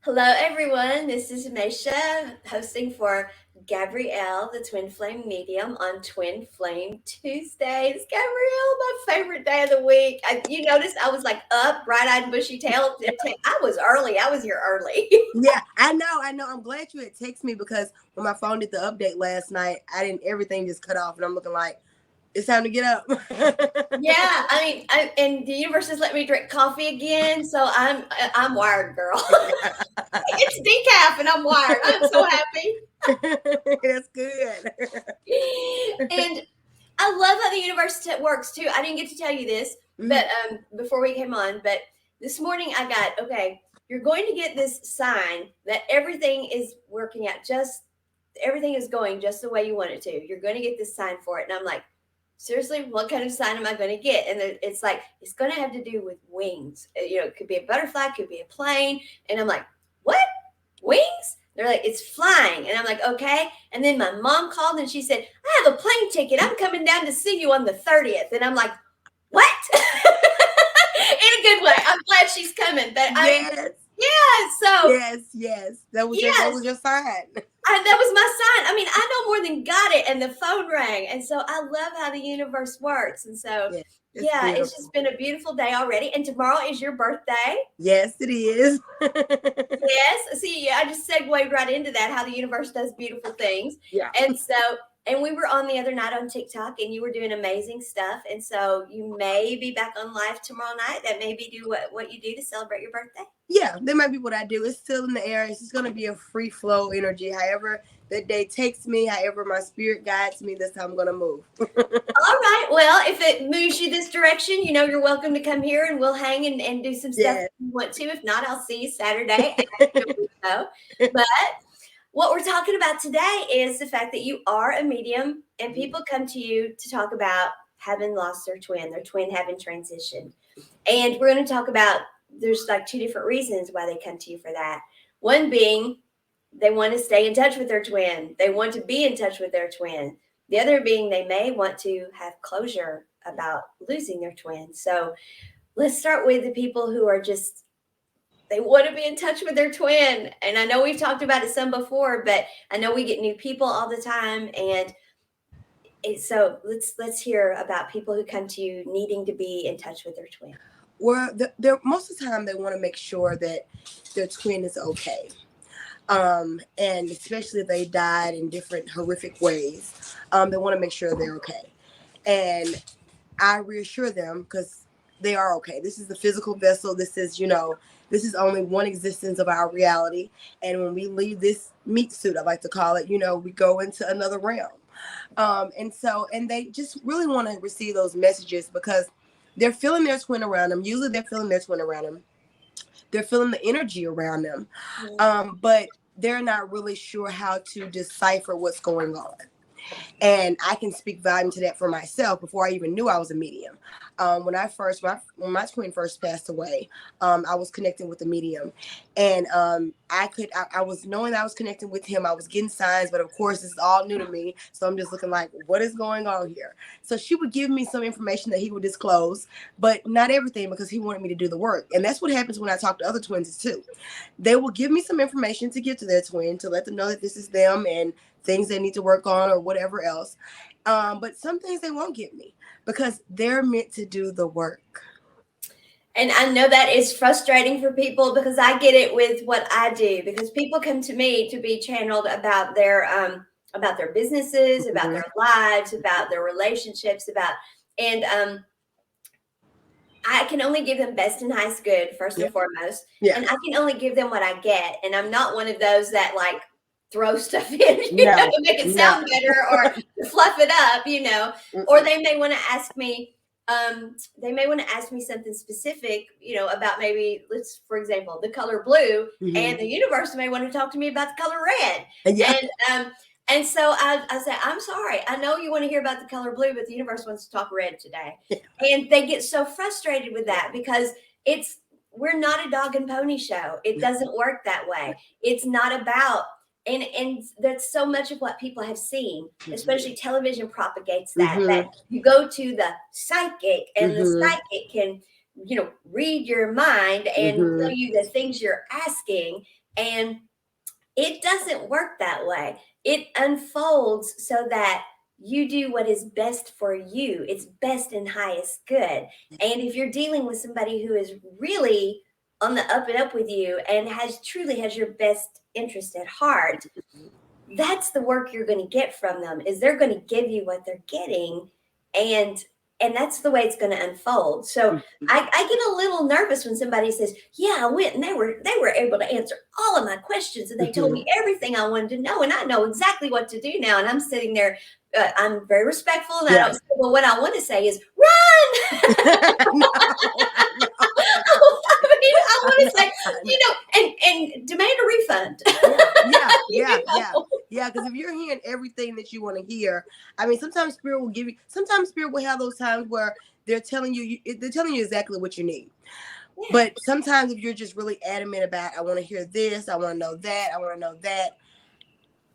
Hello, everyone. This is Maysha hosting for Gabrielle, the Twin Flame Medium, on Twin Flame Tuesdays. Gabrielle, my favorite day of the week. You noticed I was like up, bright eyed, bushy tailed. I was early. I was here early. Yeah, I know. I'm glad you had texted me because when my phone did the update last night, I didn't everything just cut off and I'm looking like it's time to get up. Yeah, and the universe has let me drink coffee again, so I'm wired, girl. It's decaf, and I'm wired. I'm so happy. That's good. And I love how the universe works too. I didn't get to tell you this, but before we came on, but this morning I got okay. You're going to get this sign that everything is working out everything is going just the way you want it to. You're going to get this sign for it, and I'm like, seriously, what kind of sign am I going to get? And it's like it's going to have to do with wings. It could be a butterfly, it could be a plane, and I'm like, what? Wings? They're like, it's flying. And I'm like, okay. And then my mom called and she said, I have a plane ticket. I'm coming down to see you on the 30th. And I'm like, what? In a good way. I'm glad she's coming. But Yes. Yeah. So Yes. That was yes, your sign. that was my sign. I mean, I no more than got it, and the phone rang, and so I love how the universe works. And so, Yeah, it's yeah, it's beautiful. just been a beautiful day already. And tomorrow is your birthday. Yes, it is. Yes. See, I just segued right into that, how the universe does beautiful things. Yeah. And so, and we were on the other night on TikTok and you were doing amazing stuff. And so you may be back on live tomorrow night. That may be what you do to celebrate your birthday. Yeah, that might be what I do. It's still in the air. It's just going to be a free flow energy. However that day takes me, however my spirit guides me, that's how I'm going to move. All right. Well, if it moves you this direction, you're welcome to come here and we'll hang and do some stuff Yeah. if you want to. If not, I'll see you Saturday. But what we're talking about today is the fact that you are a medium and people come to you to talk about having lost their twin having transitioned. And we're going to talk about there's like two different reasons why they come to you for that. One being they want to stay in touch with their twin, they want to be in touch with their twin. The other being they may want to have closure about losing their twin. So let's start with the people who are just they want to be in touch with their twin. And I know we've talked about it some before, but I know we get new people all the time. And so let's hear about people who come to you needing to be in touch with their twin. Well, they're most of the time they want to make sure that their twin is okay. And especially if they died in different horrific ways, they want to make sure they're okay. And I reassure them because they are okay. This is the physical vessel. This is only one existence of our reality. And when we leave this meat suit, I like to call it, we go into another realm. And they just really want to receive those messages because they're feeling their twin around them. Usually they're feeling their twin around them. They're feeling the energy around them. But they're not really sure how to decipher what's going on. And I can speak volume to that for myself before I even knew I was a medium. When my twin first passed away, I was connecting with a medium, and I was knowing that I was connecting with him. I was getting signs, but of course this is all new to me, so I'm just looking like, what is going on here? So she would give me some information that he would disclose, but not everything because he wanted me to do the work. And that's what happens when I talk to other twins too. They will give me some information to give to their twin to let them know that this is them and things they need to work on or whatever else. But some things they won't give me because they're meant to do the work. And I know that is frustrating for people because I get it with what I do because people come to me to be channeled about their businesses, about their lives, about their relationships, and I can only give them best and highest good first and foremost, and I can only give them what I get, and I'm not one of those that like throw stuff in, to make it sound better or to fluff it up, or they may want to ask me. Something specific, about maybe for example, the color blue, and the universe may want to talk to me about the color red. And so I say, I'm sorry, I know you want to hear about the color blue, but the universe wants to talk red today. And they get so frustrated with that because we're not a dog and pony show. It doesn't work that way. It's not about. And that's so much of what people have seen, especially television propagates that you go to the psychic and the psychic can, read your mind and tell you the things you're asking. And it doesn't work that way. It unfolds so that you do what is best for you. It's best and highest good. And if you're dealing with somebody who is really on the up and up with you and has your best interest at heart, that's the work you're going to get from them. Is they're going to give you what they're getting, and that's the way it's going to unfold. So I get a little nervous when somebody says, yeah, I went and they were able to answer all of my questions and they told me everything I wanted to know, and I know exactly what to do now. And I'm sitting there, I'm very respectful, and I don't say, well, what I want to say is run. No, I want to say, and demand a refund. Yeah. Because if you're hearing everything that you want to hear, I mean, sometimes Spirit will give you. Sometimes Spirit will have those times where they're telling you exactly what you need. Yeah. But sometimes if you're just really adamant about, I want to hear this, I want to know that, I want to know that.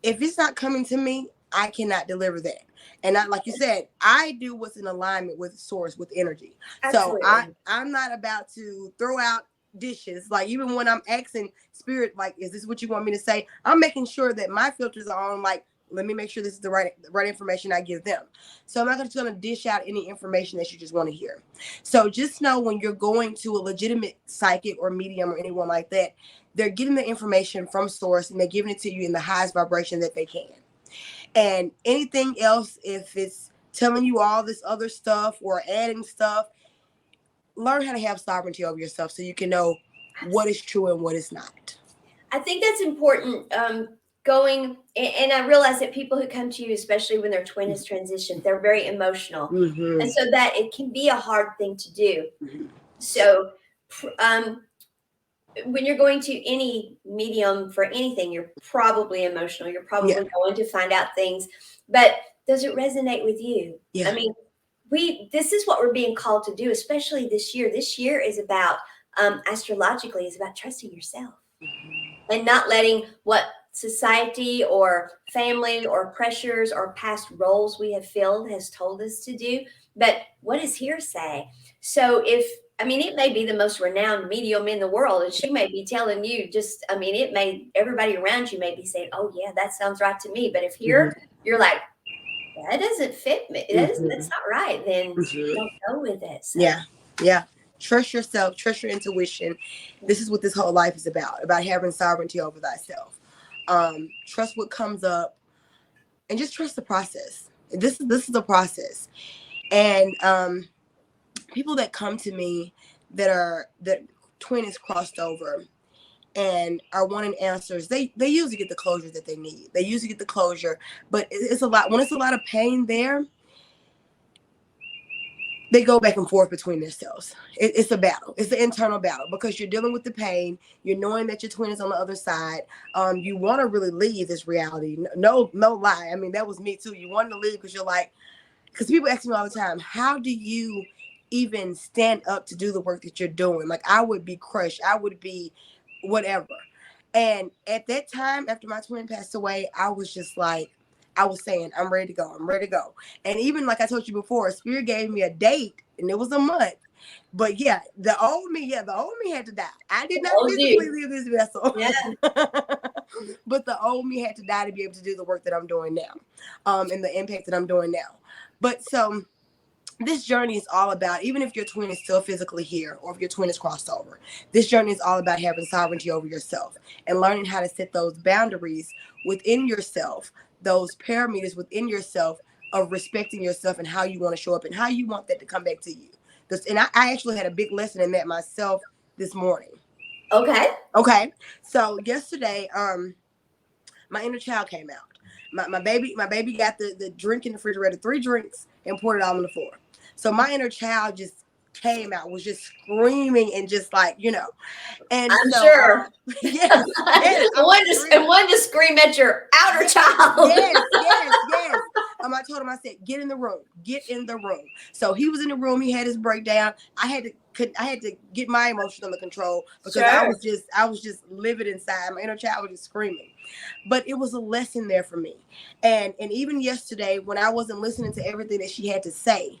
If it's not coming to me, I cannot deliver that. And like you said, I do what's in alignment with source, with energy. Absolutely. So I'm not about to throw out dishes. Like, even when I'm asking Spirit, like, is this what you want me to say? I'm making sure that my filters are on, like, let me make sure this is the right information I give them. So I'm not just going to dish out any information that you just want to hear. So just know, when you're going to a legitimate psychic or medium or anyone like that, they're getting the information from source and they're giving it to you in the highest vibration that they can. And anything else, if it's telling you all this other stuff or adding stuff, learn how to have sovereignty over yourself so you can know what is true and what is not. I think that's important. And I realize that people who come to you, especially when their twin has transitioned, they're very emotional. Mm-hmm. And so that it can be a hard thing to do. Mm-hmm. So when you're going to any medium for anything, you're probably emotional. You're probably going to find out things. But does it resonate with you? Yeah. I mean, this is what we're being called to do, especially this year. This year is about, astrologically, is about trusting yourself. Mm-hmm. And not letting what society or family or pressures or past roles we have filled has told us to do, but what does here say? So it may be the most renowned medium in the world, and she may be telling you everybody around you may be saying, oh yeah, that sounds right to me. But if here you're like, that doesn't fit me, that's not right, then don't go with it. So. Yeah. Trust yourself, trust your intuition. This is what this whole life is about having sovereignty over thyself. Trust what comes up and just trust the process. This is a process. And people that come to me that twin is crossed over and are wanting answers, they usually get the closure that they need. They usually get the closure, but it's a lot. When it's a lot of pain there, they go back and forth between themselves. It's a battle. It's an internal battle because you're dealing with the pain. You're knowing that your twin is on the other side. You want to really leave this reality. No lie. I mean, that was me too. You wanted to leave because you're like, because people ask me all the time, how do you even stand up to do the work that you're doing? Like, I would be crushed. I would be whatever. And at that time, after my twin passed away, I was just like, I was saying, I'm ready to go. I'm ready to go. And even like I told you before, Spirit gave me a date and it was a month. But the old me had to die. I did not physically leave this vessel. Yeah. But the old me had to die to be able to do the work that I'm doing now. And the impact that I'm doing now. But so this journey is all about, even if your twin is still physically here or if your twin is crossed over, this journey is all about having sovereignty over yourself and learning how to set those boundaries within yourself, those parameters within yourself of respecting yourself and how you want to show up and how you want that to come back to you. And I actually had a big lesson in that myself this morning. Okay. So yesterday, my inner child came out. My baby got the drink in the refrigerator, 3 drinks, and poured it all on the floor. So my inner child just came out, was just screaming and just like, And I'm sure. Yes. And one to scream at your outer child. Yes. I told him, I said, get in the room. So he was in the room. He had his breakdown. I had to get my emotion under control because I was just livid inside. My inner child was just screaming. But it was a lesson there for me. And even yesterday when I wasn't listening to everything that she had to say,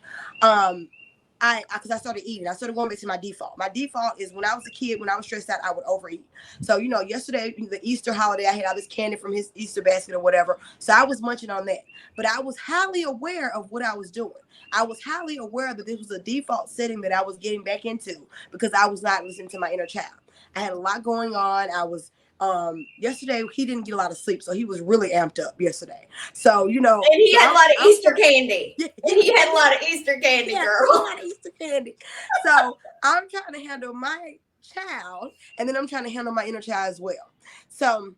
because I started eating. I started going back to my default. My default is when I was a kid, when I was stressed out, I would overeat. So, yesterday, the Easter holiday, I had all this candy from his Easter basket or whatever. So I was munching on that. But I was highly aware of what I was doing. I was highly aware that this was a default setting that I was getting back into because I was not listening to my inner child. I had a lot going on. I was yesterday he didn't get a lot of sleep, so he was really amped up yesterday. So And he so had a lot of I'm Easter candy. yeah, And he had a lot of Easter candy, yeah, girl. a lot of Easter candy. So I'm trying to handle my child, and then I'm trying to handle my inner child as well. So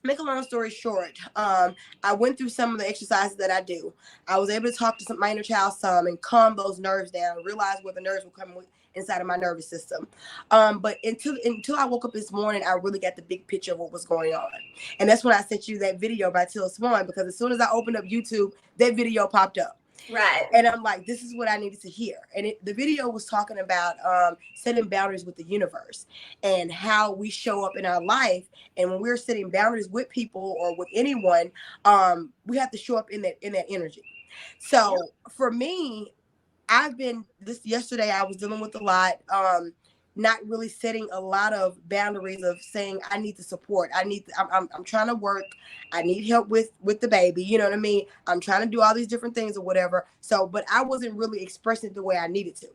make a long story short, I went through some of the exercises that I do. I was able to talk to my inner child some and calm those nerves down, realize where the nerves were coming inside of my nervous system. But until I woke up this morning, I really got the big picture of what was going on. And that's when I sent you that video by Till Swan, because as soon as I opened up YouTube, that video popped up. Right. And I'm like, this is what I needed to hear. And the video was talking about setting boundaries with the universe and how we show up in our life. And when we're setting boundaries with people or with anyone, we have to show up in that energy. So for me, yesterday I was dealing with a lot, not really setting a lot of boundaries of saying I need the support. I'm trying to work. I need help with the baby. You know what I mean? I'm trying to do all these different things or whatever. So, but I wasn't really expressing it the way I needed to.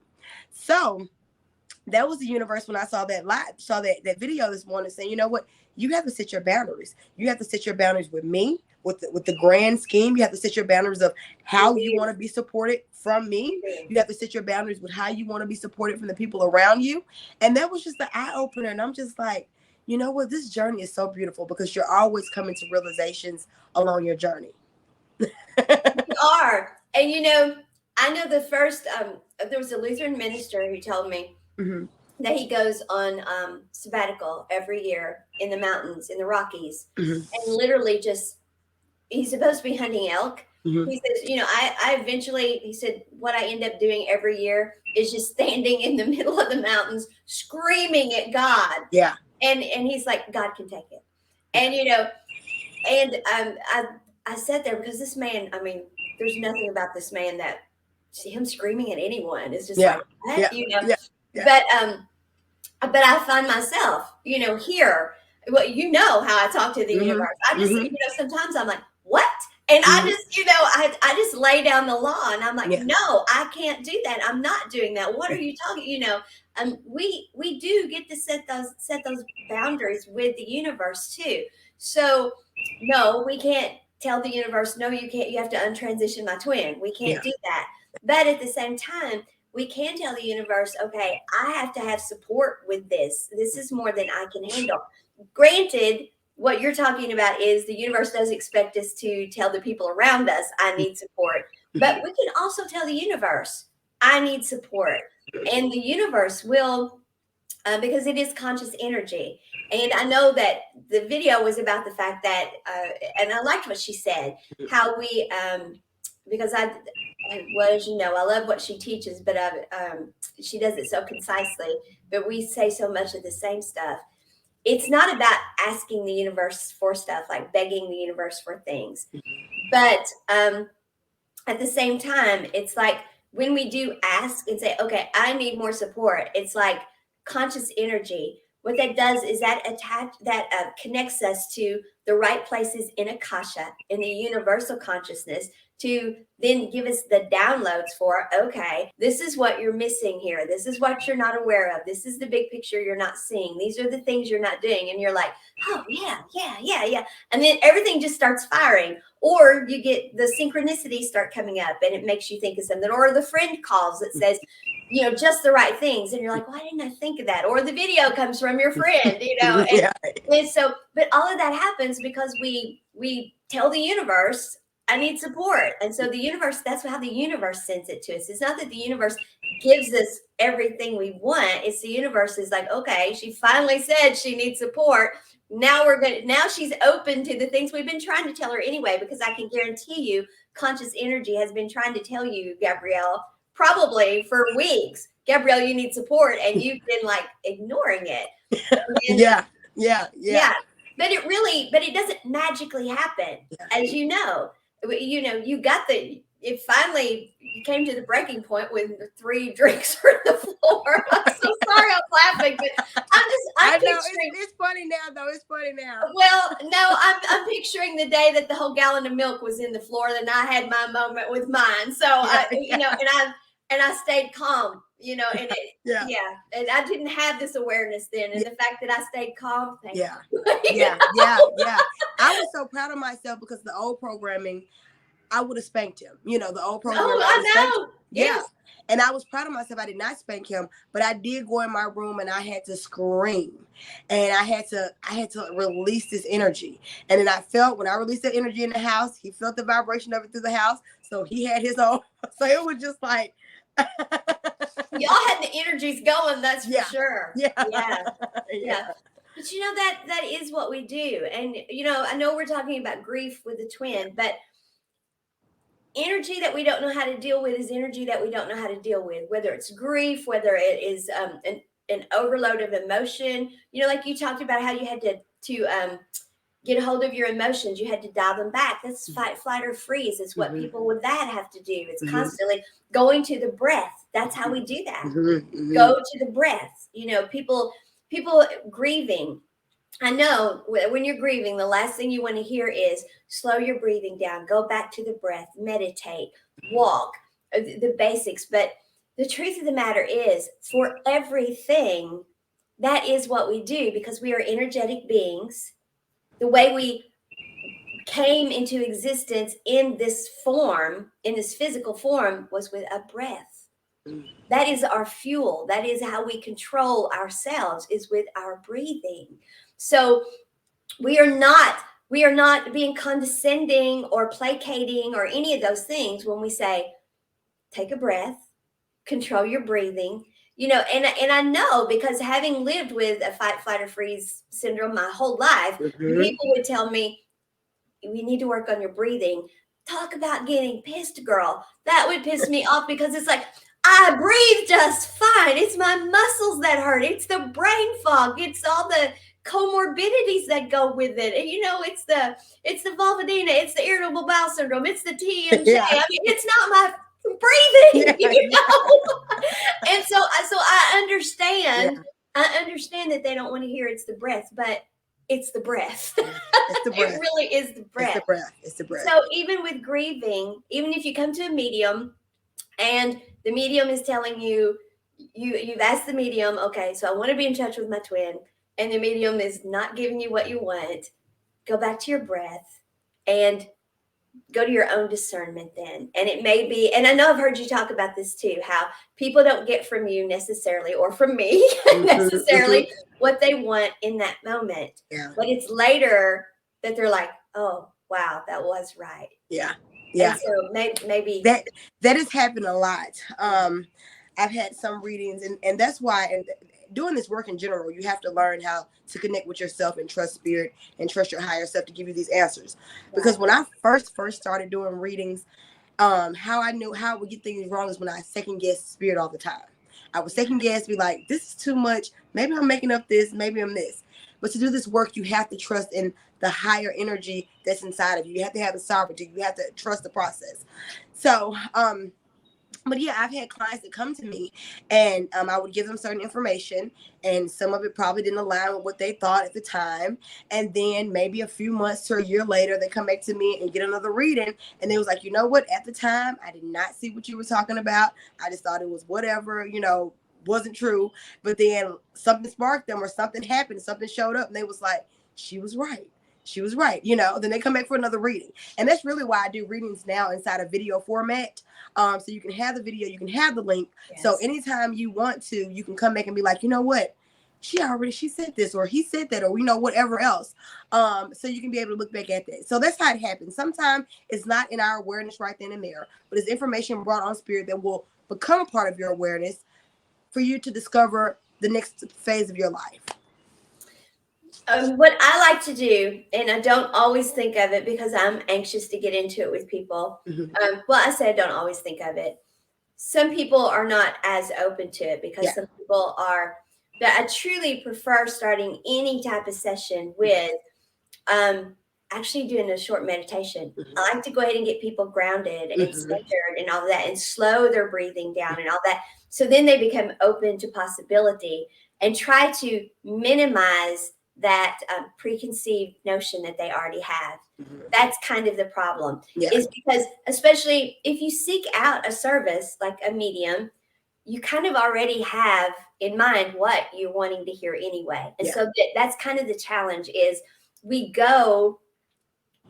So that was the universe when I saw that video this morning saying, you know what? You have to set your boundaries. You have to set your boundaries with me, with the grand scheme. You have to set your boundaries of how you want to be supported from me. You have to set your boundaries with how you want to be supported from the people around you. And that was just the eye opener. And I'm just like, you know what? This journey is so beautiful because you're always coming to realizations along your journey. You are. And I know the first, there was a Lutheran minister who told me that he goes on sabbatical every year in the mountains, in the Rockies, and literally he's supposed to be hunting elk. He says, I eventually, he said, what I end up doing every year is just standing in the middle of the mountains screaming at God. Yeah. And he's like, God can take it. And, I sat there because this man, I mean, there's nothing about this man that him screaming at anyone is just like, what? But I find myself, here, well, how I talk to the universe. I just, sometimes I'm like, what? And I just, I just lay down the law and I'm like, no, I can't do that. I'm not doing that. What are you talking? We do get to set those boundaries with the universe too. So no, we can't tell the universe, no, you can't, you have to untransition my twin. We can't do that. But at the same time, we can tell the universe, okay, I have to have support with this. This is more than I can handle. Granted, what you're talking about is the universe does expect us to tell the people around us, I need support. But we can also tell the universe, I need support. And the universe will, because it is conscious energy. And I know that the video was about the fact that, and I liked what she said, how we, because I love what she teaches, but she does it so concisely, but we say so much of the same stuff. It's not about asking the universe for stuff, like begging the universe for things. But at the same time, it's like when we do ask and say, okay, I need more support, it's like conscious energy. What that does is that connects us to the right places in Akasha, in the universal consciousness, to then give us the downloads for, okay, this is what you're missing here. This is what you're not aware of. This is the big picture you're not seeing. These are the things you're not doing. And you're like, oh, yeah. And then everything just starts firing. Or you get the synchronicities start coming up and it makes you think of something. Or the friend calls that says, just the right things. And you're like, why didn't I think of that? Or the video comes from your friend, And so, but all of that happens because we tell the universe, I need support. And so the universe, that's how the universe sends it to us. It's not that the universe gives us everything we want. It's the universe is like, okay, she finally said she needs support. Now she's open to the things we've been trying to tell her anyway, because I can guarantee you conscious energy has been trying to tell you, Gabrielle, probably for weeks, Gabrielle, you need support. And you've been like ignoring it. Yeah. But it doesn't magically happen, as you know. You got it finally came to the breaking point when the 3 drinks were on the floor. I'm so sorry I'm laughing, but I'm I know picturing. it's funny now though. It's funny now. Well, no, I'm picturing the day that the whole gallon of milk was in the floor, and I had my moment with mine. So I, you know, and I stayed calm, you know, and it, Yeah. yeah, and I didn't have this awareness then, and the fact that I stayed calm, thank Yeah. you. Yeah. Yeah. I was so proud of myself because the old programming, I would have spanked him. You know, the old Oh, programming, I would have I spanked him. know. Yeah. Yes. And I was proud of myself. I did not spank him, but I did go in my room and I had to scream. And I had to release this energy. And then I felt when I released that energy in the house, he felt the vibration of it through the house. So he had his own. So it was just like Y'all had the energies going, that's for sure. Yeah. Yeah. But you know that is what we do. And you know, I know we're talking about grief with the twin, but energy that we don't know how to deal with is energy that we don't know how to deal with, whether it's grief, whether it is an overload of emotion. You know, like you talked about how you had to get a hold of your emotions, you had to dial them back. That's fight, flight, or freeze. It's what people with that have to do. It's constantly going to the breath. That's how we do that. Go to the breath. You know, people grieving. I know when you're grieving, the last thing you want to hear is slow your breathing down, go back to the breath, meditate, walk, the basics. But the truth of the matter is, for everything, that is what we do because we are energetic beings. The way we came into existence in this form, in this physical form, was with a breath. That is our fuel. That is how we control ourselves, is with our breathing. So we are not being condescending or placating or any of those things when we say take a breath, control your breathing. You know, and I know because having lived with a fight, flight, or freeze syndrome my whole life, people would tell me, we need to work on your breathing. Talk about getting pissed, girl. That would piss me off because it's like, I breathe just fine. It's my muscles that hurt. It's the brain fog. It's all the comorbidities that go with it. And you know, it's the vulvodynia, it's the irritable bowel syndrome, it's the TMJ. I mean, it's not my breathing, you know. And so I understand. I understand that they don't want to hear it's the breath, but it's the breath. It's the breath. It really is the breath. It's the breath. It's the breath. So even with grieving, even if you come to a medium and the medium is telling you, you've asked the medium, okay, so I want to be in touch with my twin, and the medium is not giving you what you want, go back to your breath and go to your own discernment then. And it may be, and I know I've heard you talk about this too, how people don't get from you necessarily, or from me necessarily, what they want in that moment. But it's later that they're like, oh, wow, that was right. Yeah. And so maybe that has happened a lot. I've had some readings, and that's why, and doing this work in general, you have to learn how to connect with yourself and trust spirit and trust your higher self to give you these answers. Because when I first started doing readings, how I knew how I would get things wrong is when I second guessed spirit all the time. I would second guess, be like, this is too much. Maybe I'm making up this. Maybe I'm this. But to do this work, you have to trust in the higher energy that's inside of you. You have to have the sovereignty. You have to trust the process. So, but yeah, I've had clients that come to me and I would give them certain information, and some of it probably didn't align with what they thought at the time. And then maybe a few months to a year later, they come back to me and get another reading. And they was like, you know what? At the time, I did not see what you were talking about. I just thought it was whatever, you know, wasn't true. But then something sparked them or something happened, something showed up, and they was like, she was right. She was right, you know. Then they come back for another reading. And that's really why I do readings now inside a video format. So you can have the video, you can have the link. Yes. So anytime you want to, you can come back and be like, you know what? She said this, or he said that, or, you know, whatever else. So you can be able to look back at that. So that's how it happens. Sometimes it's not in our awareness right then and there, but it's information brought on spirit that will become a part of your awareness for you to discover the next phase of your life. What I like to do, and I don't always think of it because I'm anxious to get into it with people. Well, I say I don't always think of it. Some people are not as open to it because some people are. But I truly prefer starting any type of session with actually doing a short meditation. Mhm. I like to go ahead and get people grounded and Mhm. centered and all of that and slow their breathing down and all that. So then they become open to possibility and try to minimize that preconceived notion that they already have. Mhm. That's kind of the problem, Yeah. is because, especially if you seek out a service like a medium, you kind of already have in mind what you're wanting to hear anyway. And Yeah. so that's kind of the challenge is we go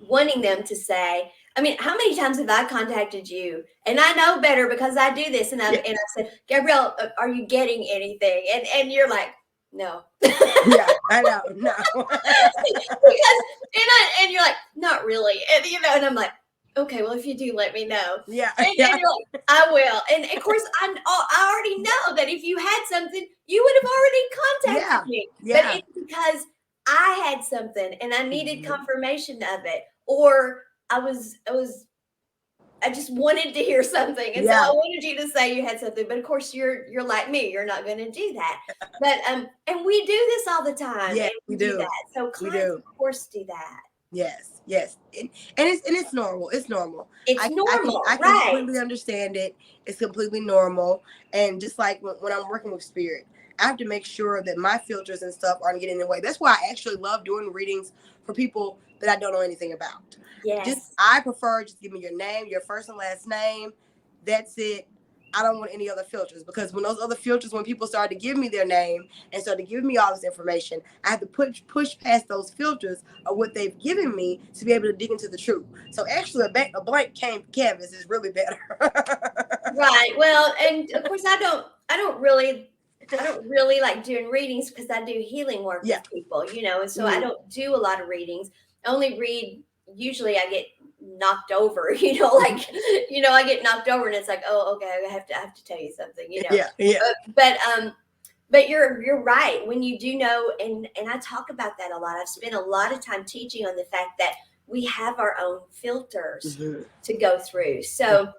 wanting them to say, I mean, how many times have I contacted you? And I know better because I do this. And Yeah. I said, Gabrielle, are you getting anything? And you're like, no. Yeah. I know. No. Because and you're like, not really. And and I'm like, okay, well, if you do, let me know. Yeah. And Yeah. you're like, I will. And of course, I already know that if you had something, you would have already Yeah. contacted me. But Yeah. it's because I had something and I needed Mhm. confirmation of it, or I just wanted to hear something, and so Yeah. I wanted you to say you had something. But of course, you're like me; you're not going to do that. But and we do this all the time, Yeah. and We we do do. that. So We clients, do. of course, do that. Yes, yes, and it's normal. It's normal. It's I normal, right? completely understand it. It's completely normal. And just like when I'm working with spirit, I have to make sure that my filters and stuff aren't getting in the way. That's why I actually love doing readings for people that I don't know anything about. Just Yes, I prefer just give me your name, your first and last name. That's it. I don't want any other filters because when those other filters, when people start to give me their name and start to give me all this information, I have to push past those filters of what they've given me to be able to dig into the truth. So actually, a blank canvas is really better. right. Well, and of course, I don't really like doing readings because I do healing work Yeah. with people, and so I Mhm. don't do a lot of readings. I only read usually I get knocked over, like I get knocked over and it's like, oh, okay, I have to tell you something. Yeah. Yeah. But you're right when you do know, and I talk about that a lot. I've spent a lot of time teaching on the fact that we have our own filters Mhm. to go through. So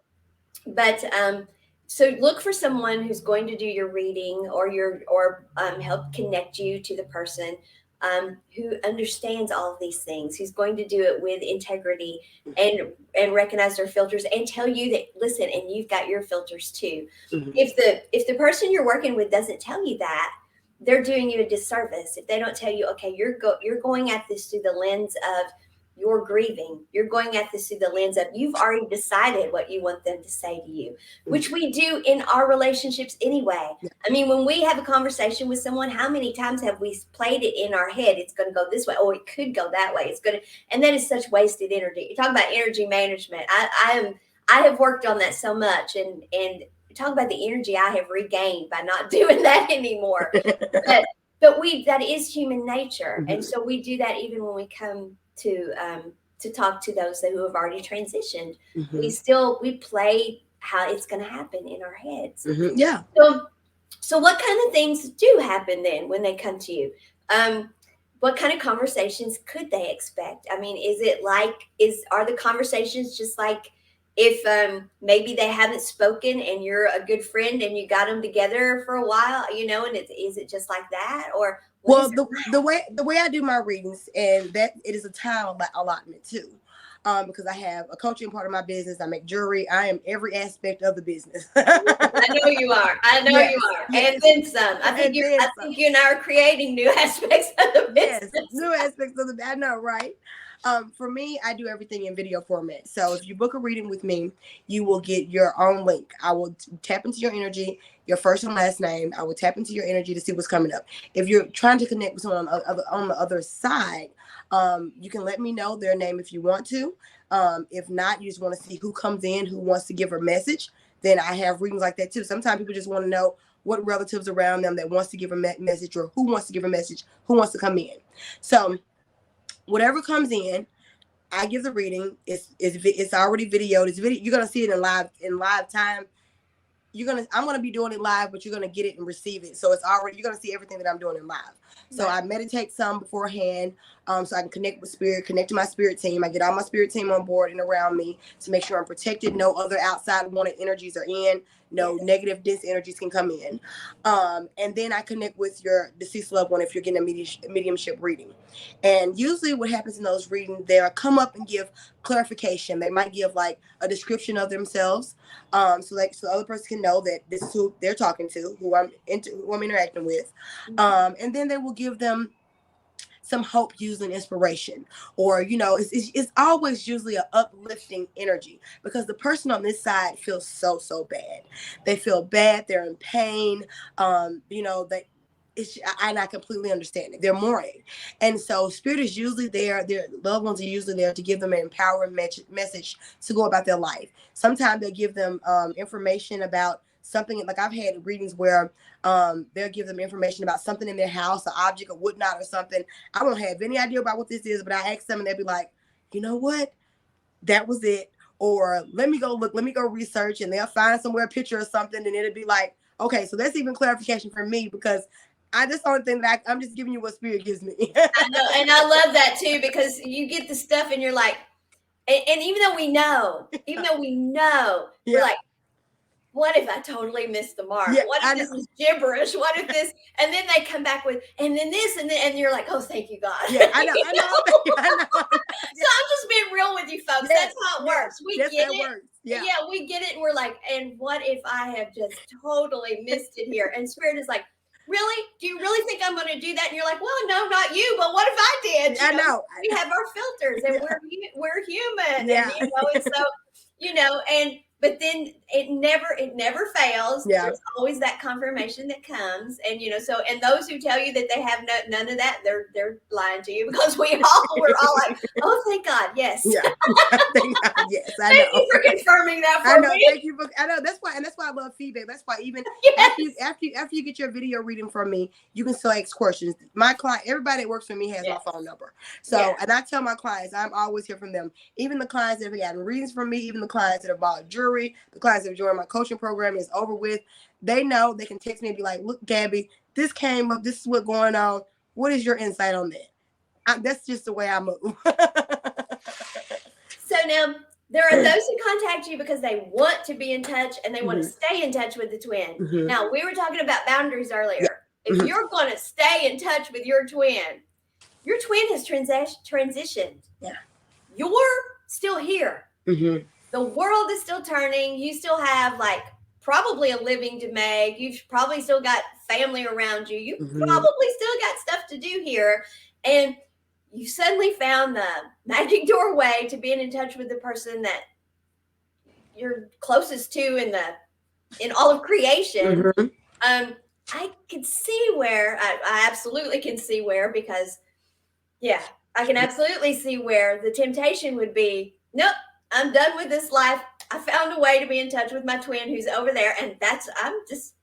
look for someone who's going to do your reading or help connect you to the person who understands all of these things, who's going to do it with integrity and recognize their filters and tell you that, listen, and you've got your filters too. Mhm. If the person you're working with doesn't tell you that, they're doing you a disservice. If they don't tell you, okay, you're going at this through the lens of you're grieving. You're going at this through the lens of you've already decided what you want them to say to you, which we do in our relationships anyway. Yeah. I mean, when we have a conversation with someone, how many times have we played it in our head? It's going to go this way. Oh, it could go that way. It's going to, and that is such wasted energy. You talk about energy management. I have worked on that so much, and talk about the energy I have regained by not doing that anymore. But that is human nature, and Mhm. so we do that even when we come to talk to those who have already transitioned. We Mhm. still we play how it's going to happen in our heads. Mhm. Yeah. So so what kind of things do happen then when they come to you? What kind of conversations could they expect? I mean, is it like are the conversations just like if maybe they haven't spoken and you're a good friend and you got them together for a while, and is it just like that, or what is Well, it the way I do my readings, and that it is a time allotment too, because I have a coaching part of my business. I make jewelry. I am every aspect of the business. I know you are. I know you Yes, are. And yes, then some. I think and you then I some. think you and I are creating new aspects of the Yes, business. new aspects of the. I know, right? For me, I do everything in video format. So if you book a reading with me, you will get your own link. I will tap into your energy, your first and last name. I will tap into your energy to see what's coming up. If you're trying to connect with someone on the other side, you can let me know their name if you want to. If not, you just want to see who comes in, who wants to give a message. Then I have readings like that too. Sometimes people just want to know what relatives around them that wants to give a message, or who wants to give a message, who wants to come in. So whatever comes in, I give the reading. It's already videoed. It's video. You're gonna see it in live time. I'm gonna be doing it live, but you're gonna get it and receive it. So it's already, you're gonna see everything that I'm doing in live. So Right. I meditate some beforehand, so I can connect with spirit, connect to my spirit team. I get all my spirit team on board and around me to make sure I'm protected. No other outside wanted energies are in. No Yes. negative dense energies can come in. And then I connect with your deceased loved one if you're getting a mediumship reading. And usually what happens in those readings, they'll come up and give clarification. They might give like a description of themselves, so the other person can know that this is who they're talking to, who I'm interacting with. Mhm. And then they will give them some hope using inspiration, or it's always usually an uplifting energy, because the person on this side feels so bad. They feel bad, they're in pain. They it's and I completely understand it. They're mourning, and so spirit is usually there. Their loved ones are usually there to give them an empowering message to go about their life. Sometimes they'll give them information about something. Like I've had readings where they'll give them information about something in their house, an object or whatnot or something. I don't have any idea about what this is, but I ask them and they'll be like, you know what? That was it. Or let me go look, let me go research, and they'll find somewhere a picture or something, and it'll be like, okay, so that's even clarification for me, because that's the only thing that I'm just giving you what spirit gives me. I know, and I love that too, because you get the stuff and you're like, and even though we know, we're Yeah. like, what if I totally missed the mark? Yeah, What if I this know. is gibberish? What if this? And then they come back with, and then this, and you're like, oh, thank you, God. Yeah, I know. You I know. I know. So I'm just being real with you folks. Yes, That's how it yes, works. We yes, get that it. works. Yeah. Yeah, we get it. And we're like, and what if I have just totally missed it here? And Spirit is like, really? Do you really think I'm going to do that? And you're like, well, no, not you, but what if I did? I know. We have our filters, and Yeah. we're human, Yeah. and so and but then it never fails. Yeah. There's always that confirmation that comes, and so, and those who tell you that they have none of that, they're lying to you, because we're all like, oh, thank God, yes. Yeah. Thank God. Yes, I Thank know. you for confirming that I for know. me. Thank you for. I know. That's why I love feedback. That's why even Yes. after you get your video reading from me, you can still ask questions. My client, everybody that works for me has my Yes. phone number. Yeah. So, and I tell my clients, I'm always here from them. Even the clients that have gotten readings from me, even the clients that have bought jewelry, the clients that have joined my coaching program is over with. They know they can text me and be like, "Look, Gabby, this came up. This is what's going on. What is your insight on that?" That's just the way I move. So now there are those who contact you because they want to be in touch and they want to stay in touch with the twin. Mhm. Now, we were talking about boundaries earlier. Yeah. If Mhm. you're going to stay in touch with your twin has transitioned. Yeah. You're still here. Mhm. The world is still turning. You still have like probably a living to make. You've probably still got family around you. You Mhm. probably still got stuff to do here. And you suddenly found the magic doorway to being in touch with the person that you're closest to in all of creation. Mhm. I could see where I absolutely can see where, because I can absolutely see where the temptation would be, nope, I'm done with this life. I found a way to be in touch with my twin who's over there, and I'm just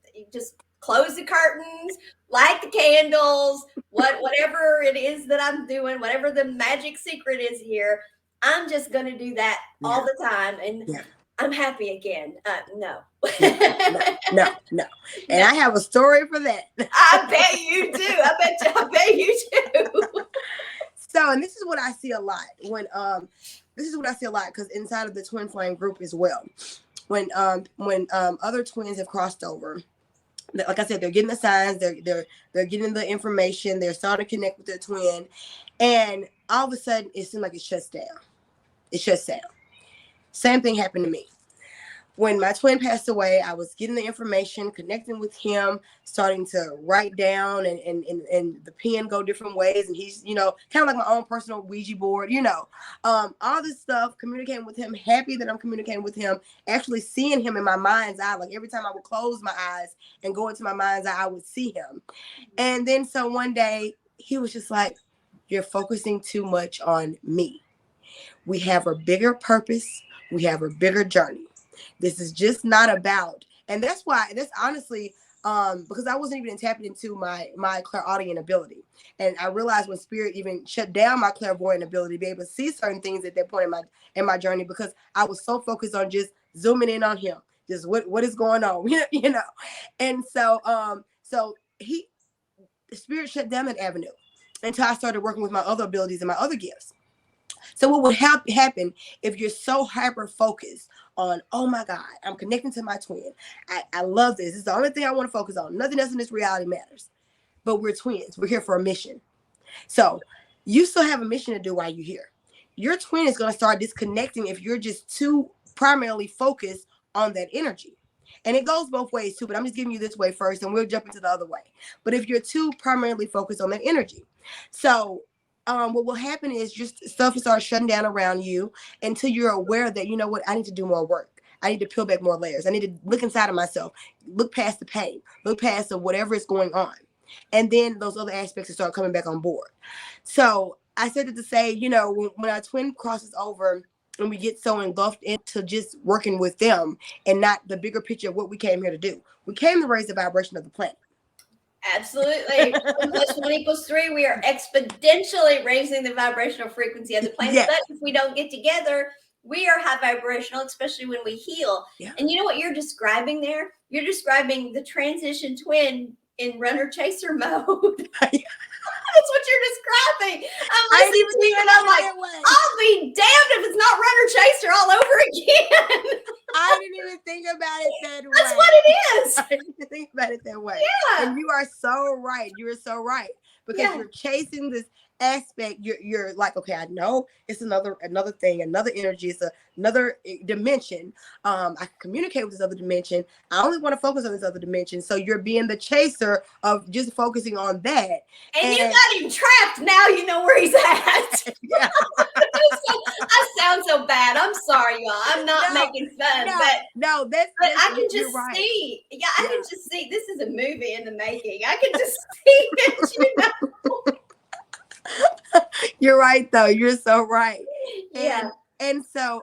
close the curtains, light the candles, whatever it is that I'm doing, whatever the magic secret is here, I'm just going to do that all the time, and I'm happy again. No. No. And I have a story for that. I bet you do. I bet you do. So, and this is what I see a lot because inside of the twin flame group as well, when other twins have crossed over, like I said, they're getting the signs, they're getting the information, they're starting to connect with their twin, and all of a sudden it seems like it shuts down. Same thing happened to me. When my twin passed away, I was getting the information, connecting with him, starting to write down, and the pen go different ways. And he's, kind of like my own personal Ouija board, all this stuff, communicating with him, happy that I'm communicating with him, actually seeing him in my mind's eye. Like every time I would close my eyes and go into my mind's eye, I would see him. And then so one day he was just like, "You're focusing too much on me. We have a bigger purpose. We have a bigger journey. This is just not about," and that's honestly, because I wasn't even tapping into my clairaudient ability. And I realized when spirit even shut down my clairvoyant ability to be able to see certain things at that point in my journey, because I was so focused on just zooming in on him, just what is going on, And so the spirit shut down that avenue until I started working with my other abilities and my other gifts. So what would happen if you're so hyper focused on, oh my God, I'm connecting to my twin. I love this. It's the only thing I want to focus on. Nothing else in this reality matters. But we're twins. We're here for a mission. So you still have a mission to do while you're here. Your twin is going to start disconnecting if you're just too primarily focused on that energy. And it goes both ways too, but I'm just giving you this way first and we'll jump into the other way. But if you're too primarily focused on that energy. So what will happen is just stuff will start shutting down around you until you're aware that, you know what, I need to do more work. I need to peel back more layers. I need to look inside of myself, look past the pain, look past the whatever is going on. And then those other aspects will start coming back on board. So I said it to say, you know, when our twin crosses over and we get so engulfed into just working with them and not the bigger picture of what we came here to do. We came to raise the vibration of the planet. Absolutely. 1 + 1 = 3. We are exponentially raising the vibrational frequency of the planet. Yes. But if we don't get together, we are high vibrational, especially when we heal. Yeah. And you know what you're describing there? You're describing the transition twin in runner chaser mode. That's what you're describing. I'm listening to you and I'm like, I'll be damned if it's not runner chaser all over again. I didn't even think about it that way. That's what it is. I didn't even think about it that way. Yeah. And you are so right. You are so right. Because you're chasing this aspect. You're like, okay, I know it's another thing, another energy. It's another dimension. I can communicate with this other dimension. I only want to focus on this other dimension. So you're being the chaser of just focusing on that. And you got him trapped. Now you know where he's at. Yeah. I sound so bad. I'm sorry, y'all. I'm not making fun. But I can just see. Yeah, I can just see. This is a movie in the making. I can just see it, you know. You're right, though. You're so right. Yeah. And so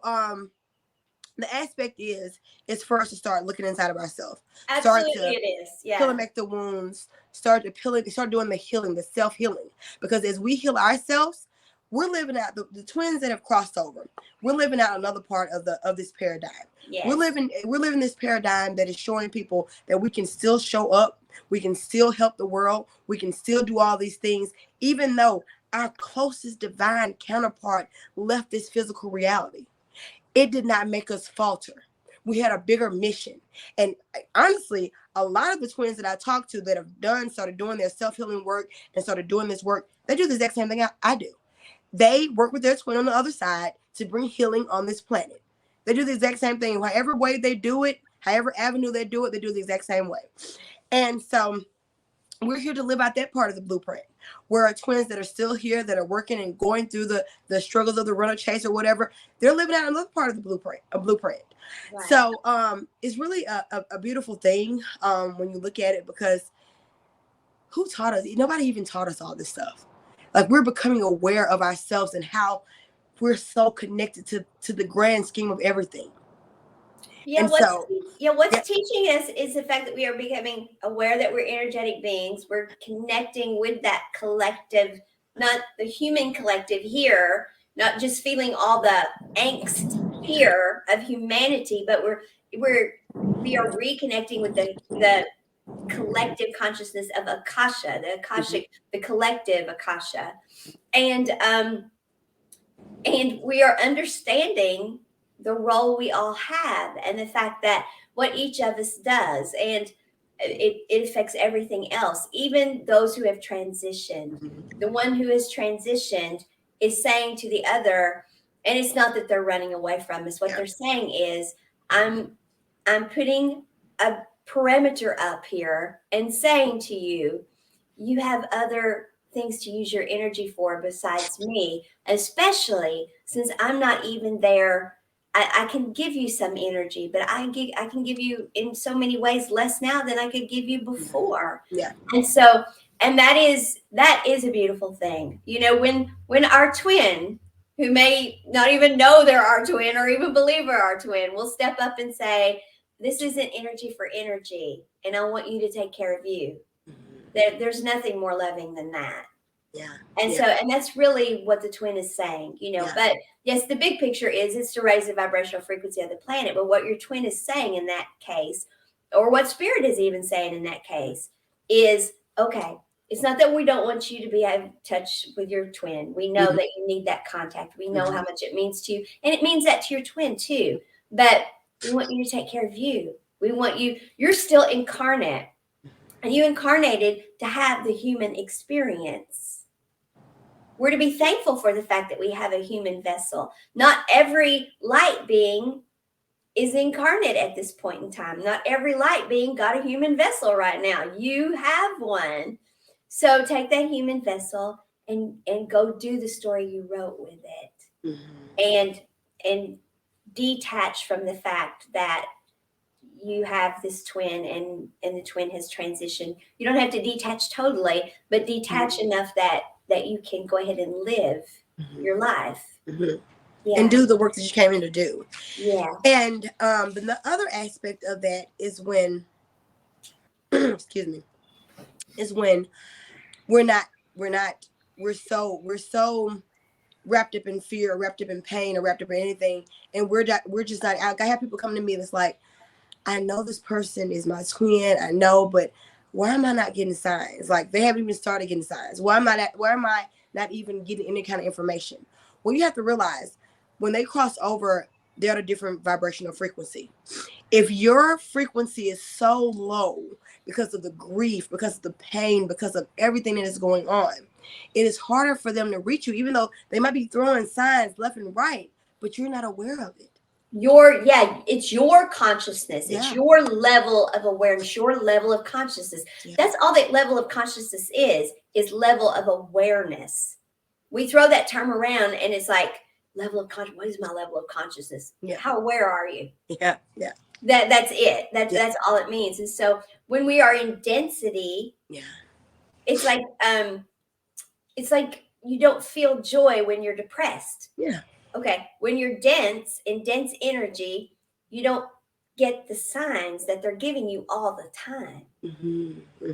the aspect is for us to start looking inside of ourselves. Absolutely, it is. Yeah. Peeling back the wounds, start doing the healing, the self-healing. Because as we heal ourselves, we're living out the twins that have crossed over. We're living out another part of this paradigm. Yes. We're living this paradigm that is showing people that we can still show up, we can still help the world, we can still do all these things, even though our closest divine counterpart left this physical reality. It did not make us falter. We had a bigger mission. And honestly, a lot of the twins that I talked to that have started doing their self-healing work and started doing this work, they do the exact same thing I do. They work with their twin on the other side to bring healing on this planet. They do the exact same thing. However way they do it, however avenue they do it the exact same way. And so we're here to live out that part of the blueprint. Where our twins that are still here, that are working and going through the struggles of the runner chase or whatever, they're living out another part of the blueprint. Right. So it's really a beautiful thing when you look at it, because who taught us? Nobody even taught us all this stuff. Like, we're becoming aware of ourselves and how we're so connected to the grand scheme of everything. Yeah, what's teaching us is the fact that we are becoming aware that we're energetic beings. We're connecting with that collective, not the human collective here, not just feeling all the angst here of humanity, but we are reconnecting with the collective consciousness of Akasha, the Akashic, the collective Akasha. And we are understanding the role we all have and the fact that what each of us does, and it affects everything else, even those who have transitioned. The one who has transitioned is saying to the other, and it's not that they're running away from us. What they're saying is, I'm putting a perimeter up here and saying to you, you have other things to use your energy for besides me, especially since I'm not even there. I can give you some energy, but I can give you in so many ways less now than I could give you before. Yeah. And so, and that is a beautiful thing. You know, when our twin, who may not even know they're our twin or even believe we're our twin, will step up and say, this isn't energy for energy, and I want you to take care of you. There's nothing more loving than that. Yeah. And so, and that's really what the twin is saying, you know. But yes, the big picture is to raise the vibrational frequency of the planet. But what your twin is saying in that case, or what spirit is even saying in that case, is, okay, It's not that we don't want you to be in touch with your twin. We know Mhm. that you need that contact. We know how Mhm. much it means to you, and it means that to your twin too. But we want you to take care of you. We want you. You're still incarnate, and you incarnated to have the human experience. We're to be thankful for the fact that we have a human vessel. Not every light being is incarnate at this point in time. Not every light being got a human vessel right now. You have one. So take that human vessel and go do the story you wrote with it. Mhm. And detach from the fact that you have this twin and the twin has transitioned. You don't have to detach totally, but detach enough that you can go ahead and live Mhm. your life. Mhm. And Yeah. do the work that you came in to do. Yeah. And then the other aspect of that is when, excuse me, is when we're not, we're not, we're so wrapped up in fear, or wrapped up in pain, or wrapped up in anything, and we're just not out. I have people come to me that's like, I know this person is my twin, I know, but why am I not getting signs? Like they haven't even started getting signs. Why am I not even getting any kind of information? Well, you have to realize when they cross over, they're at a different vibrational frequency. If your frequency is so low because of the grief, because of the pain, because of everything that is going on, it is harder for them to reach you, even though they might be throwing signs left and right, but you're not aware of it. It's your consciousness, it's Yeah. your level of awareness, your level of consciousness. Yeah. That's all that level of consciousness is level of awareness. We throw that term around and it's like level of consciousness. What is my level of consciousness? Yeah. How aware are you? Yeah. Yeah. That's it. That's Yeah. that's all it means. And so when we are in density, Yeah. it's like it's like you don't feel joy when you're depressed. Yeah. Okay, when you're dense in dense energy, you don't get the signs that they're giving you all the time. Yeah.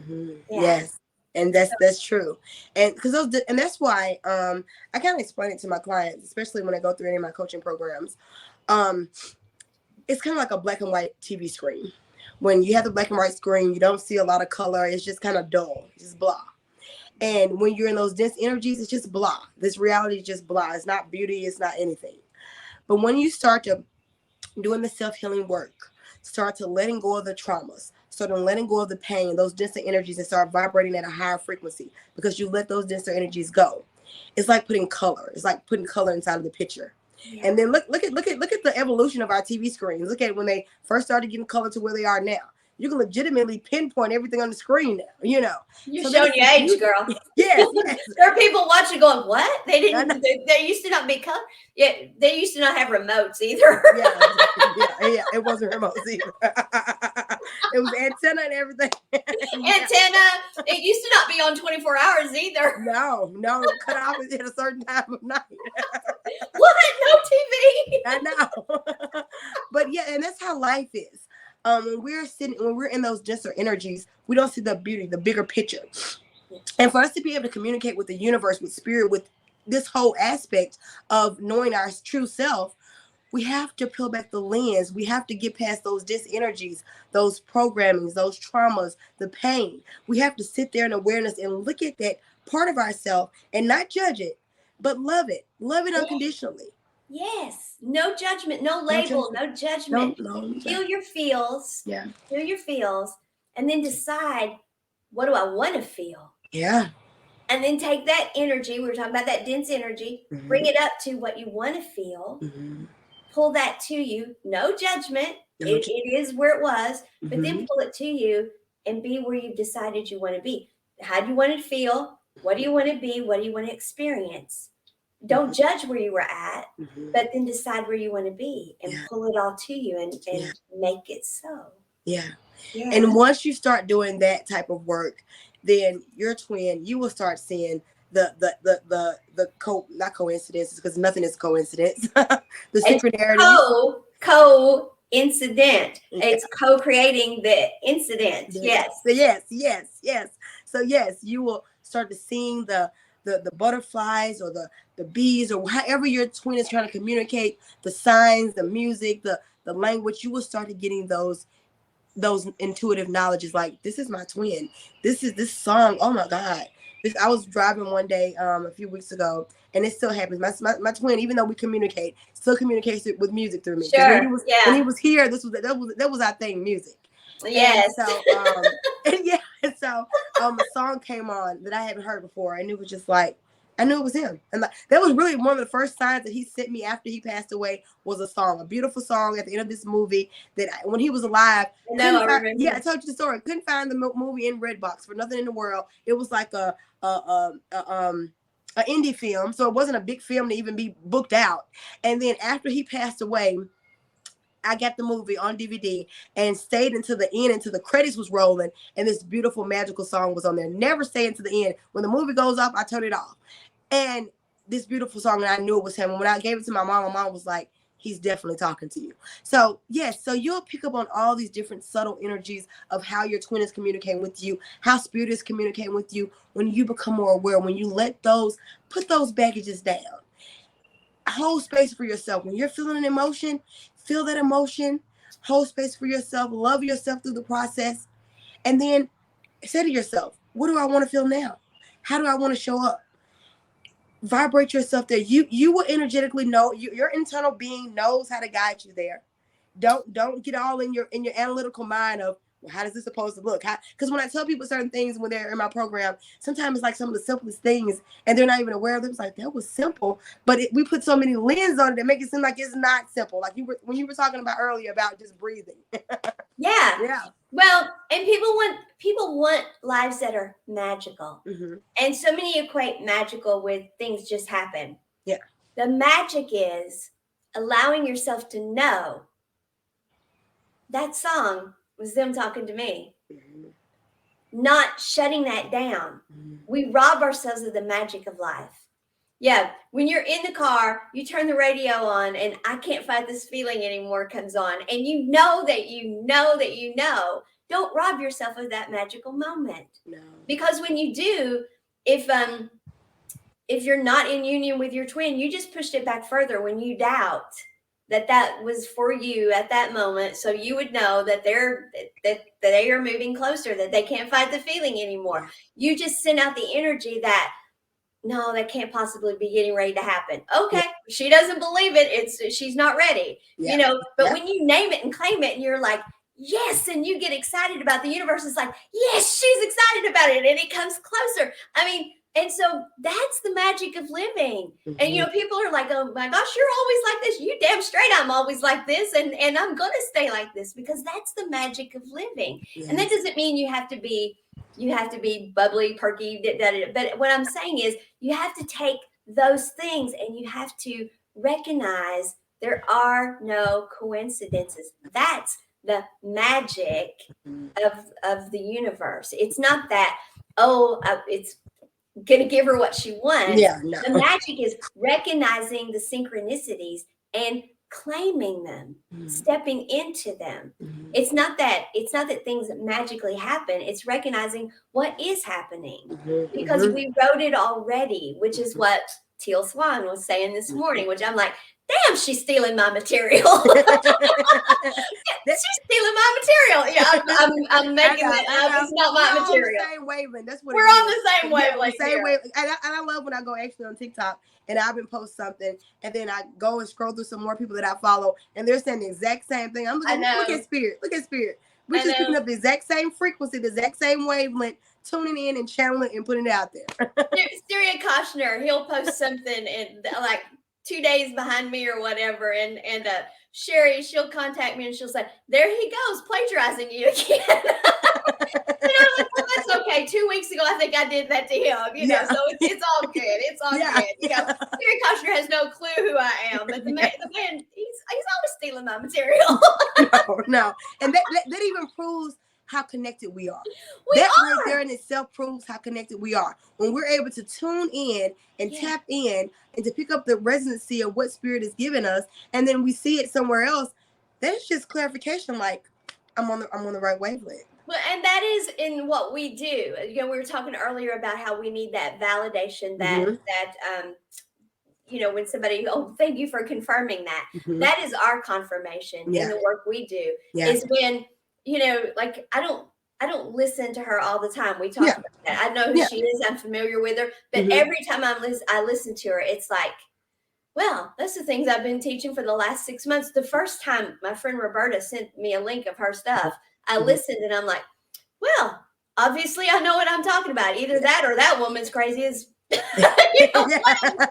Yes, and that's true, and because and that's why I kind of explain it to my clients, especially when I go through any of my coaching programs. Um, it's kind of like a black and white TV screen. When you have the black and white screen, you don't see a lot of color. It's just kind of dull, it's just blah. And when you're in those dense energies, it's just blah. This reality is just blah. It's not beauty. It's not anything. But when you start to doing the self-healing work, start to letting go of the traumas, start to letting go of the pain, those denser energies, and start vibrating at a higher frequency because you let those denser energies go. It's like putting color. It's like putting color inside of the picture. Yeah. And then look at the evolution of our TV screens. Look at when they first started getting color to where they are now. You can legitimately pinpoint everything on the screen now, you know. You're So showing there's your this age, huge, girl. yes, yes. There are people watching going, what? They I know. didn't, they used to not be color. Yeah, they used to not have remotes either. Yeah, yeah. It wasn't remotes either. It was antenna and everything. Yeah. Antenna. It used to not be on 24 hours either. No, it cut off at a certain time of night. What? No TV. I know. But yeah, and that's how life is. When we're in those denser energies, we don't see the beauty, the bigger picture. And for us to be able to communicate with the universe, with spirit, with this whole aspect of knowing our true self, we have to peel back the lens. We have to get past those dis-energies, those programmings, those traumas, the pain. We have to sit there in awareness and look at that part of ourselves and not judge it, but love it. Love it unconditionally. Yes. No judgment, no No label, judgment. no judgment. No, no. Feel your feels. Yeah. Feel your feels. And then decide, what do I want to feel? Yeah. And then take that energy, we were talking about that dense energy, bring Mm-hmm. it up to what you want to feel, Mm-hmm. pull that to you, no judgment. No It is where it was, but then Mm-hmm. pull it to you and be where you've decided you want to be. How do you want to feel? What do you want to be? What do you want to experience? Don't judge where you were at, Mm-hmm. but then decide where you want to be and Yeah. pull it all to you Yeah. and make it so. Yeah. Yeah. And once you start doing that type of work, then your twin, you will start seeing not coincidences, because nothing is coincidence. The It's synchronicities. co-incident. Yeah. It's co-creating the incident. Yes. Yes. Yes. So yes, you will start to seeing the butterflies or the bees or however your twin is trying to communicate, the signs, the music, the language. You will start to getting those those intuitive knowledges. Like, this is my twin. This is this song. Oh my God. I was driving one day a few weeks ago, and it still happens. My twin, even though we communicate, still communicates with music through me. Because Sure. when he Yeah. was here, that was our thing, music. And Yes. so and yeah, and so a song came on that I hadn't heard before, and it was just like, I knew it was him. And like, that was really one of the first signs that he sent me after he passed away, was a song, a beautiful song at the end of this movie that when he was alive, No, I yeah, remember. I told you the story. Couldn't find the movie in Redbox for nothing in the world. It was like a indie film, so it wasn't a big film to even be booked out. And then after he passed away, I got the movie on DVD and stayed until the end, until the credits was rolling, and this beautiful magical song was on there. Never stay until the end. When the movie goes off, I turn it off. And this beautiful song, and I knew it was him. And when I gave it to my mom was like, he's definitely talking to you. So yes, so you'll pick up on all these different subtle energies of how your twin is communicating with you, how spirit is communicating with you when you become more aware, when you put those baggages down. Hold space for yourself. When you're feeling an emotion, feel that emotion, hold space for yourself, love yourself through the process, and then say to yourself, what do I want to feel now? How do I want to show up? Vibrate yourself there. You will energetically know, your internal being knows how to guide you there. Don't get all in your analytical mind of, well, how does this supposed to look? Because when I tell people certain things when they're in my program, sometimes it's like some of the simplest things, and they're not even aware of them. It's like, that was simple, but we put so many lenses on it that make it seem like it's not simple. Like when you were talking about earlier about just breathing. Yeah. Yeah. Well, and people want lives that are magical. Mm-hmm. And so many equate magical with things just happen. Yeah. The magic is allowing yourself to know that song was them talking to me. Mm-hmm. Not shutting that down. Mm-hmm. We rob ourselves of the magic of life. Yeah, when you're in the car, you turn the radio on and I Can't Fight This Feeling Anymore comes on, and you know that you know that you know. Don't rob yourself of that magical moment. No. Because when you do, if you're not in union with your twin, you just pushed it back further when you doubt that was for you at that moment, so you would know that they are moving closer, that they can't fight the feeling anymore. You just send out the energy that, no, that can't possibly be getting ready to happen. Okay, she doesn't believe it. She's not ready, But when you name it and claim it, and you're like, yes, and you get excited about, the universe is like, yes, she's excited about it, and it comes closer. I mean, and so that's the magic of living. Mm-hmm. And people are like, oh my gosh, you're always like this. You damn straight, I'm always like this, and I'm gonna stay like this, because that's the magic of living. Yes. And that doesn't mean you have to be bubbly, perky, but what I'm saying is, you have to take those things and you have to recognize there are no coincidences. That's the magic of the universe. It's not that, it's going to give her what she wants. Yeah, no. The magic is recognizing the synchronicities and claiming them, stepping into them. It's not that things magically happen. It's recognizing what is happening, because we wrote it already, which is what Teal Swan was saying this morning, which I'm like, damn, she's stealing my material. She's stealing my material. Yeah, I'm making it up. It's not my material. On the same wavelength. That's what we're on the same wavelength. Same wavelength. And I love when I go actually on TikTok and I've been post something, and then I go and scroll through some more people that I follow, and they're saying the exact same thing. I'm looking, look at spirit. We're just picking up the exact same frequency, the exact same wavelength, tuning in and channeling and putting it out there. Syria Koshner, he'll post something and like 2 days behind me or whatever, and Sherry, she'll contact me and she'll say, there he goes, plagiarizing you again. Well, that's okay. 2 weeks ago, I think I did that to him, so it's all good. It's all good. Syria Koshner has no clue who I am, but the man, he's always stealing my material. No. And that even proves how connected we are. Right there in itself proves how connected we are. When we're able to tune in and tap in and to pick up the resonancy of what spirit is giving us, and then we see it somewhere else, that's just clarification. Like, I'm on the right wavelength. Well, and that is in what we do. We were talking earlier about how we need that validation, that when somebody, thank you for confirming that. That is our confirmation in the work we do. Is when you know, like I don't listen to her all the time. We talked Yeah. about that. I know who Yeah. she is. I'm familiar with her, but Hmm. every time I listen to her, it's like, well, that's the things I've been teaching for the last 6 months. The first time my friend Roberta sent me a link of her stuff, I Hmm. listened and I'm like, well, obviously I know what I'm talking about. Either Yeah. that or that woman's crazy as you know, Yeah. one of the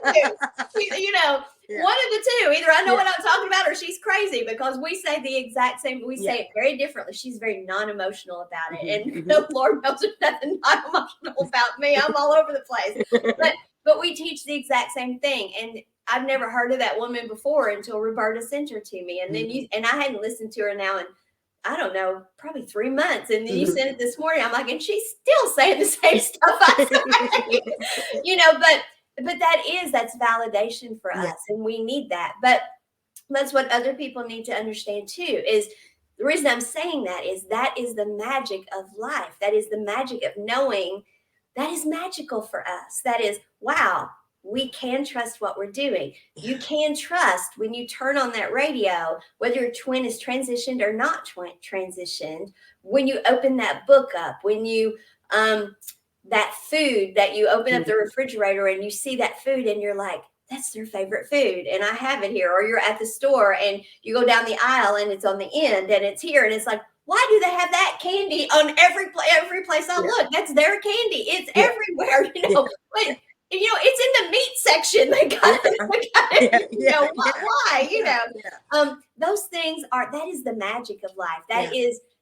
two. You know, Yeah. one of the two. Either I know Yeah. what I'm talking about or she's crazy because we say the exact same. We Yeah. say it very differently. She's very non-emotional about Hmm. it, and Hmm. Lord knows there's nothing non-emotional about me. I'm all over the place, but we teach the exact same thing, and I've never heard of that woman before until Roberta sent her to me, and then Hmm. you and I hadn't listened to her now in I don't know, probably 3 months. And then you Hmm. sent it this morning. I'm like, and she's still saying the same stuff I say, you know, but that's validation for Yeah. us. And we need that. But that's what other people need to understand too, is the reason I'm saying that is the magic of life. That is the magic of knowing that is magical for us. That is, wow, we can trust what we're doing. You can trust when you turn on that radio, whether your twin is transitioned or not transitioned, when you open that book up, when you, that food that you open up the refrigerator and you see that food and you're like, that's their favorite food and I have it here. Or you're at the store and you go down the aisle and it's on the end and it's here and it's like, why do they have that candy on every place I Yeah. look? That's their candy. It's Yeah. everywhere, you Yeah. know. But you know, it's in the meat section. They got it. Yeah. They got Yeah. it. You Yeah. know Yeah. why? You Yeah. know, Yeah. those things are. That is the magic of life. Yeah.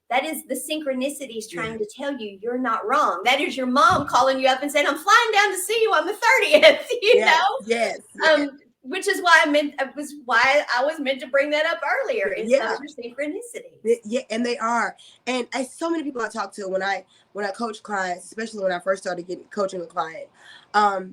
That is the synchronicities Yeah. trying to tell you you're not wrong. That is your mom calling you up and saying, "I'm flying down to see you on the 30th." You Yes. know, Yes. Yes. which is why I was meant to bring that up earlier. Is those Yeah. are synchronicities? Yeah, and they are. And I so many people I talk to when I coach clients, especially when I first started getting coaching a client,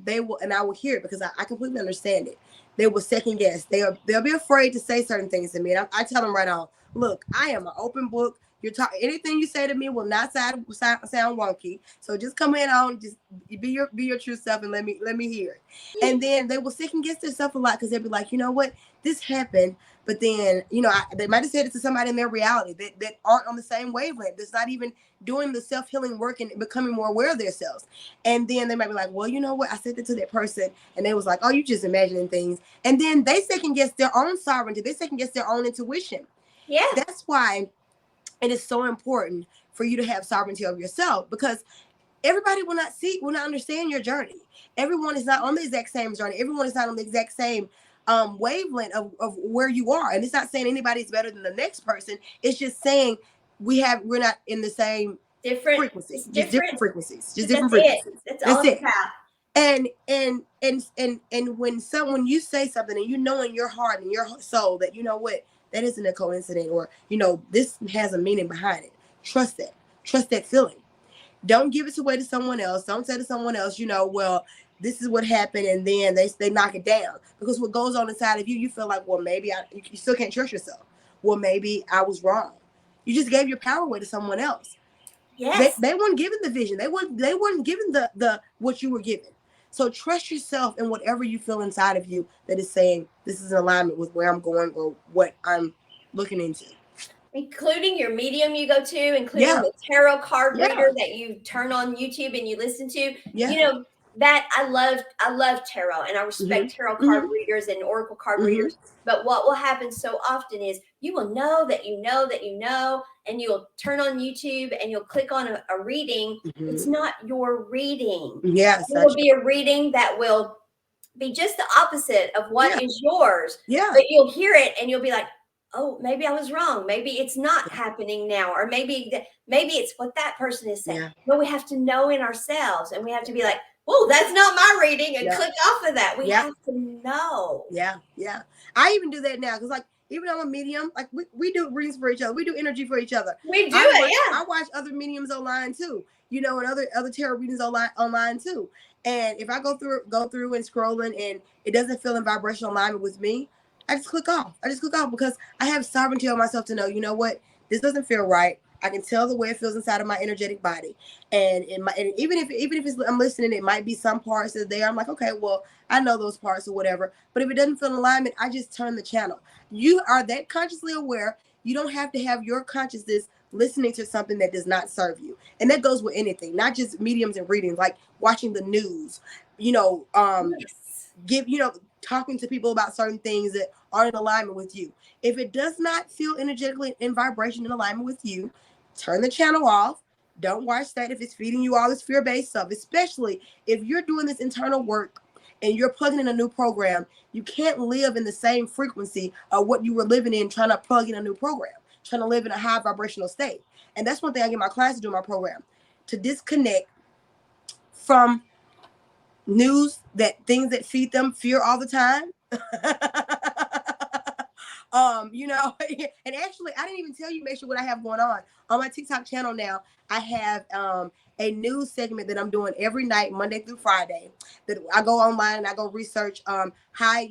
they will, and I will hear it because I completely understand it. They will second guess. They'll be afraid to say certain things to me, and I tell them right on. Look, I am an open book. You're talking anything you say to me will not sound wonky. So just come in on, just be your true self, and let me hear it. And then they will second guess themselves a lot because they'll be like, you know what, this happened, but then, they might have said it to somebody in their reality that aren't on the same wavelength, that's not even doing the self-healing work and becoming more aware of themselves. And then they might be like, well, you know what? I said that to that person. And they was like, oh, you just imagining things. And then they second guess their own sovereignty. They second guess their own intuition. Yeah. That's why it is so important for you to have sovereignty over yourself, because everybody will not understand your journey. Everyone is not on the exact same journey. Everyone is not on the exact same wavelength of where you are. And it's not saying anybody's better than the next person. It's just saying we're not in the same Different. frequency. It's Just different different. frequencies. Just different That's it. frequencies. That's all That's it's it. about. And when someone, you say something and you know in your heart and your soul that, you know what, that isn't a coincidence, or this has a meaning behind it. Trust that. Trust that feeling. Don't give it away to someone else. Don't say to someone else, well, this is what happened, and then they knock it down. Because what goes on inside of you, you feel like, well, maybe you still can't trust yourself. Well, maybe I was wrong. You just gave your power away to someone else. Yes. They weren't given the vision. They weren't given the what you were given. So trust yourself in whatever you feel inside of you that is saying this is in alignment with where I'm going or what I'm looking into. Including your medium you go to, including Yeah. the tarot card Yeah. reader that you turn on YouTube and you listen to. Yeah. You know, that I love tarot and I Mm-hmm. respect tarot card Mm-hmm. readers and oracle card Mm-hmm. readers. But what will happen so often is you will know that you know that you know, and you'll turn on YouTube and you'll click on a reading. It's Mm-hmm. not your reading. Yes, It will be a reading that will be just the opposite of yeah, what is yours, yeah, but you'll hear it and you'll be like, oh, maybe I was wrong. Maybe it's not happening now, or maybe it's what that person is saying. yeah, But we have to know in ourselves, and we have to be like, oh, that's not my reading, and yeah, click off of that. We yeah, have to know. yeah, yeah. I even do that now because, like, even on a medium, like we do readings for each other. We do energy for each other. We do I watch it, I watch other mediums online too. And other tarot readings online too. And if I go through and scrolling and it doesn't feel in vibrational alignment with me, I just click off. Because I have sovereignty on myself to know, you know what, this doesn't feel right. I can tell the way it feels inside of my energetic body, and even if I'm listening, it might be some parts that there. I'm like, okay, well, I know those parts or whatever. But if it doesn't feel in alignment, I just turn the channel. You are that consciously aware. You don't have to have your consciousness listening to something that does not serve you. And that goes with anything, not just mediums and readings, like watching the news, you know, Yes. give, talking to people about certain things that are in alignment with you. If it does not feel energetically in vibration in alignment with you, turn the channel off. Don't watch that if it's feeding you all this fear-based stuff, especially if you're doing this internal work and you're plugging in a new program. You can't live in the same frequency of what you were living in trying to plug in a new program, trying to live in a high vibrational state. And that's one thing I get my clients to do in my program, to disconnect from news, that things that feed them fear all the time. And actually I didn't even tell you, Maysha, what I have going on my TikTok channel now. I have a news segment that I'm doing every night, Monday through Friday, that I go online and I go research high,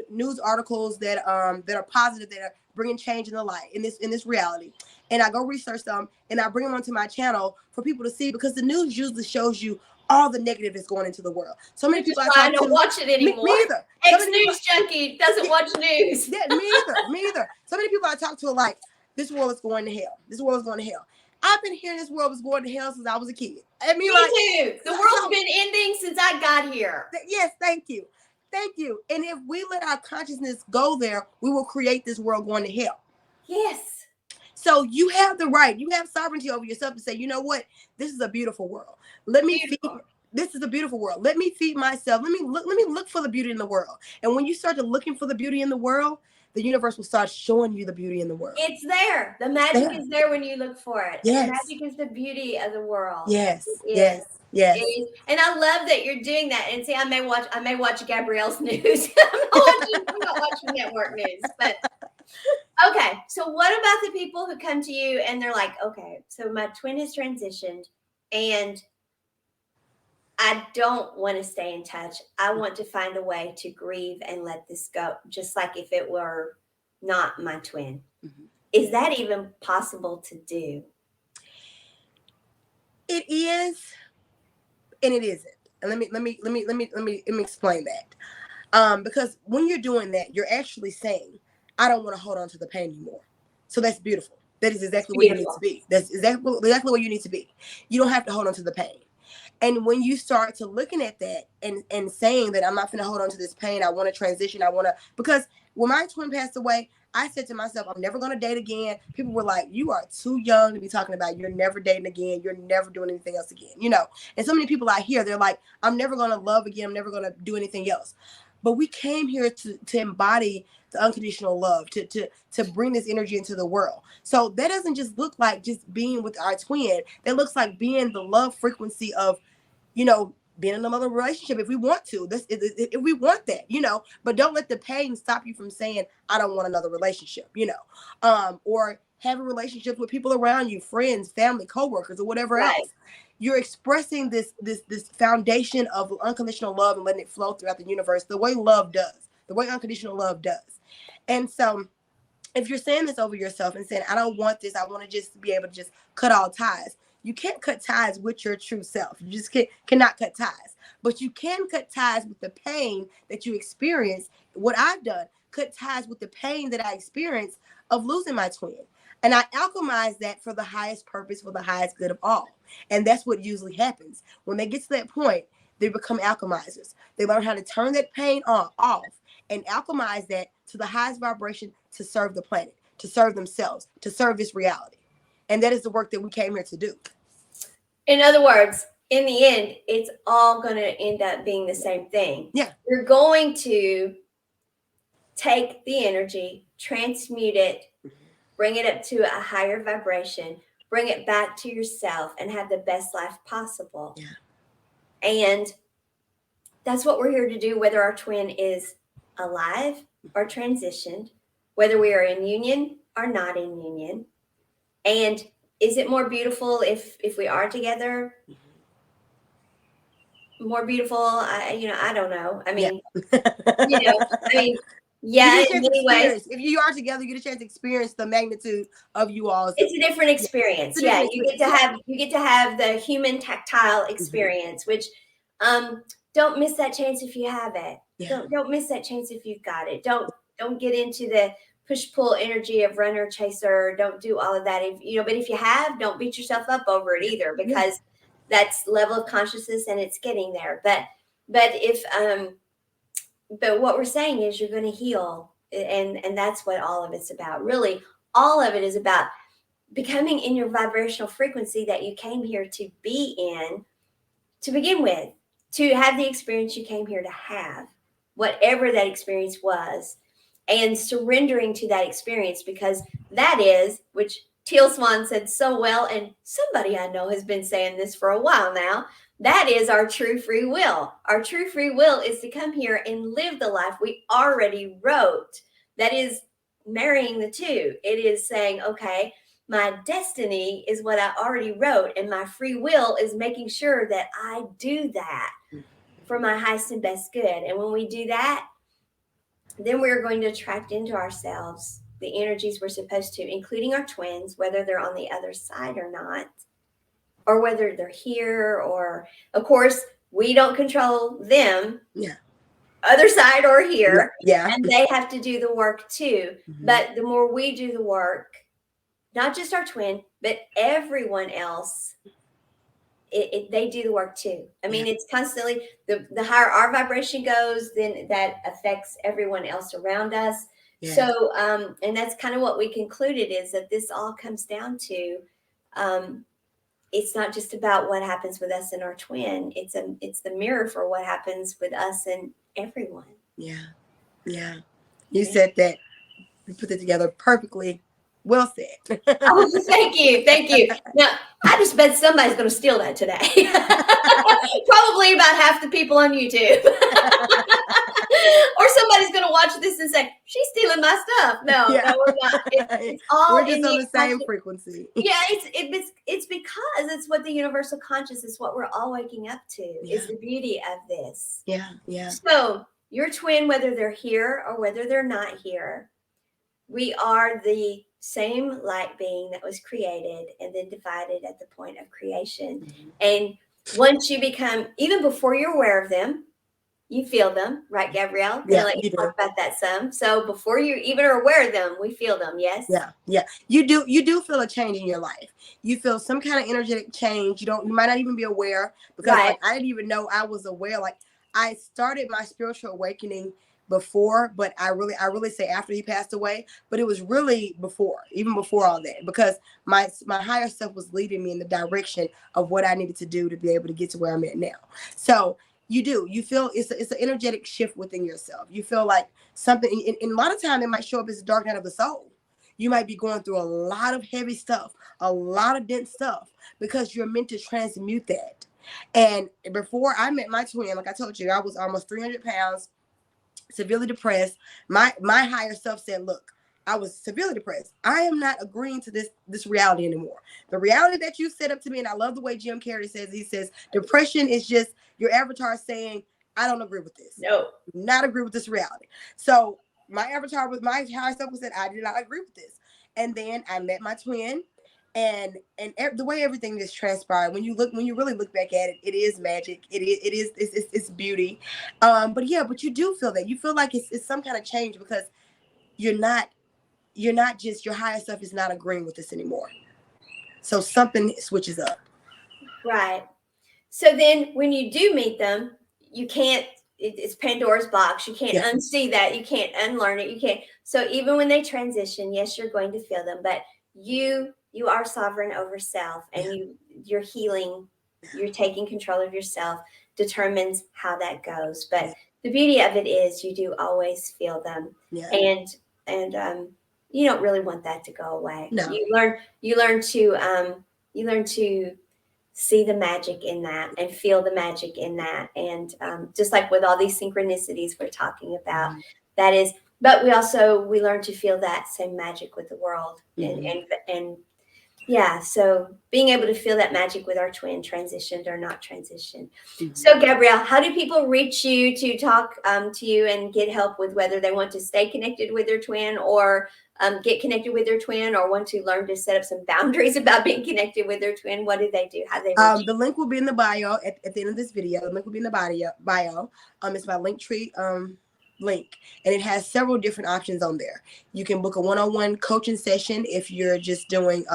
news articles that are positive, that are bringing change in the light in this reality. And I go research them and I bring them onto my channel for people to see, because the news usually shows you all the negative that's going into the world. So many Which is people I why I talk don't to, watch it anymore. me either. So many people, Ex-news junkie doesn't watch news. yeah, me either. Me either. So many people I talk to are like, this world is going to hell. This world is going to hell. I've been hearing this world is going to hell since I was a kid. I mean, Me like, too. The world's been ending since I got here. yes, thank you. Thank you. And if we let our consciousness go there, we will create this world going to hell. Yes. So you have the right, you have sovereignty over yourself to say, you know what, this is a beautiful world. Let me feed. This is a beautiful world. Let me feed myself. Let me look for the beauty in the world. And when you start to looking for the beauty in the world, the universe will start showing you the beauty in the world. It's there. The magic is there when you look for it. Yes. And the magic is the beauty of the world. Yes. It Yes. is. Yes. It is. And I love that you're doing that. And see, I may watch Gabrielle's news. I'm not watching network news. But okay. So what about the people who come to you and they're like, okay, so my twin has transitioned and I don't want to stay in touch. I want to find a way to grieve and let this go, just like if it were not my twin. Mm-hmm. Is that even possible to do? It is, and it isn't. And let me explain that. Because when you're doing that, you're actually saying, I don't want to hold on to the pain anymore. So that's beautiful. That is exactly where you need to be. That's exactly where you need to be. You don't have to hold on to the pain. And when you start to looking at that and saying that I'm not going to hold on to this pain, I want to transition. Because when my twin passed away, I said to myself, I'm never going to date again. People were like, you are too young to be talking about you're never dating again. You're never doing anything else again, And so many people out here, they're like, I'm never going to love again. I'm never going to do anything else. But we came here to embody the unconditional love, to bring this energy into the world. So that doesn't just look like just being with our twin. That looks like being the love frequency of, being in another relationship if we want to. If we want that, but don't let the pain stop you from saying, I don't want another relationship, or having relationships with people around you, friends, family, coworkers, or whatever else. You're expressing this foundation of unconditional love and letting it flow throughout the universe the way love does, the way unconditional love does. And so if you're saying this over yourself and saying, I don't want this, I want to just be able to just cut all ties. You can't cut ties with your true self. You just cannot cut ties. But you can cut ties with the pain that you experience. What I've done, cut ties with the pain that I experienced of losing my twin. And I alchemize that for the highest purpose, for the highest good of all. And that's what usually happens. When they get to that point, they become alchemizers. They learn how to turn that pain off and alchemize that to the highest vibration to serve the planet, to serve themselves, to serve this reality. And that is the work that we came here to do. In other words, in the end, it's all going to end up being the same thing. Yeah. You're going to take the energy, transmute it, bring it up to a higher vibration, bring it back to yourself, and have the best life possible. Yeah. And that's what we're here to do, whether our twin is alive or transitioned, whether we are in union or not in union. And is it more beautiful if we are together? More beautiful? I don't know. I mean, yeah, in many ways. If you are together, you get a chance to experience the magnitude of you all. It's a different experience. Yeah, you get to have the human tactile experience, which don't miss that chance if you have it. Yeah. Don't miss that chance if you've got it. Don't get into the push-pull energy of runner chaser. Don't do all of that. If you know, but if you have, don't beat yourself up over it either, because that's level of consciousness and it's getting there. But if but what we're saying is you're going to heal, and that's what all of it's about. Really, all of it is about becoming in your vibrational frequency that you came here to be in to begin with, to have the experience you came here to have, whatever that experience was, and surrendering to that experience, because that is, which Teal Swan said so well, and somebody I know has been saying this for a while now, that is our true free will. Our true free will is to come here and live the life we already wrote. That is marrying the two. It is saying, okay, my destiny is what I already wrote, and my free will is making sure that I do that for my highest and best good. And when we do that, then we're going to attract into ourselves the energies we're supposed to, including our twins, whether they're on the other side or not, or whether they're here, or, of course, we don't control them. Yeah. Other side or here. Yeah. And they have to do the work too. Mm-hmm. But the more we do the work, not just our twin, but everyone else, they do the work too. I mean, it's constantly, the higher our vibration goes, then that affects everyone else around us. Yeah. So, and that's kind of what we concluded, is that this all comes down to, it's not just about what happens with us and our twin. It's the mirror for what happens with us and everyone. Yeah. Yeah. You said that. You put it together perfectly. Well said. Oh, thank you. Thank you. Now, I just bet somebody's going to steal that today. Probably about half the people on YouTube. Or somebody's going to watch this and say, she's stealing my stuff. No, we're not. It's all we're just on the same frequency. Yeah, it's because it's what the universal consciousness, what we're all waking up to, is the beauty of this. Yeah, yeah. So your twin, whether they're here or whether they're not here, we are the same light being that was created and then divided at the point of creation. Mm-hmm. And once you become, even before you're aware of them, you feel them, right, Gabrielle? Yeah, let you talk about that some. So before you even are aware of them, we feel them. Yes. Yeah, yeah. You do feel a change in your life. You feel some kind of energetic change. You might not even be aware, because like, I didn't even know I was aware. Like, I started my spiritual awakening before, but I really say after he passed away, but it was really even before all that, because my higher self was leading me in the direction of what I needed to do to be able to get to where I'm at now. So you feel it's an energetic shift within yourself. You feel like something, and a lot of time it might show up as a dark night of the soul. You might be going through a lot of heavy stuff, a lot of dense stuff, because you're meant to transmute that. And before I met my twin, like I told you, I was almost 300 pounds, severely depressed. My higher self said, look, I was severely depressed. I am not agreeing to this reality anymore. The reality that you set up to me, and I love the way Jim Carrey says, he says, depression is just your avatar saying, I don't agree with this. No. Not agree with this reality. So my avatar with my higher self said, I do not agree with this. And then I met my twin, and the way everything is transpired, when you really look back at it, it is magic. It's beauty. But you do feel that. You feel like it's some kind of change, because you're not just, your higher self is not agreeing with this anymore. So something switches up. Right. So then when you do meet them, you can't, it's Pandora's box. You can't unsee that. You can't unlearn it. You can't. So even when they transition, yes, you're going to feel them, but you are sovereign over self, and you're healing, you're taking control of yourself, determines how that goes. But the beauty of it is you do always feel them. Yeah. And you don't really want that to go away. No. You learn to see the magic in that and feel the magic in that. And just like with all these synchronicities we're talking about, that is, but we learn to feel that same magic with the world. And yeah, so being able to feel that magic with our twin, transitioned or not transitioned. So Gabrielle, how do people reach you to talk to you and get help with whether they want to stay connected with their twin, or get connected with their twin, or want to learn to set up some boundaries about being connected with their twin? What do they do? How do they reach you? The link will be in the bio at the end of this video. The link will be in the bio. It's my link tree link, and it has several different options on there. You can book a one-on-one coaching session if you're just doing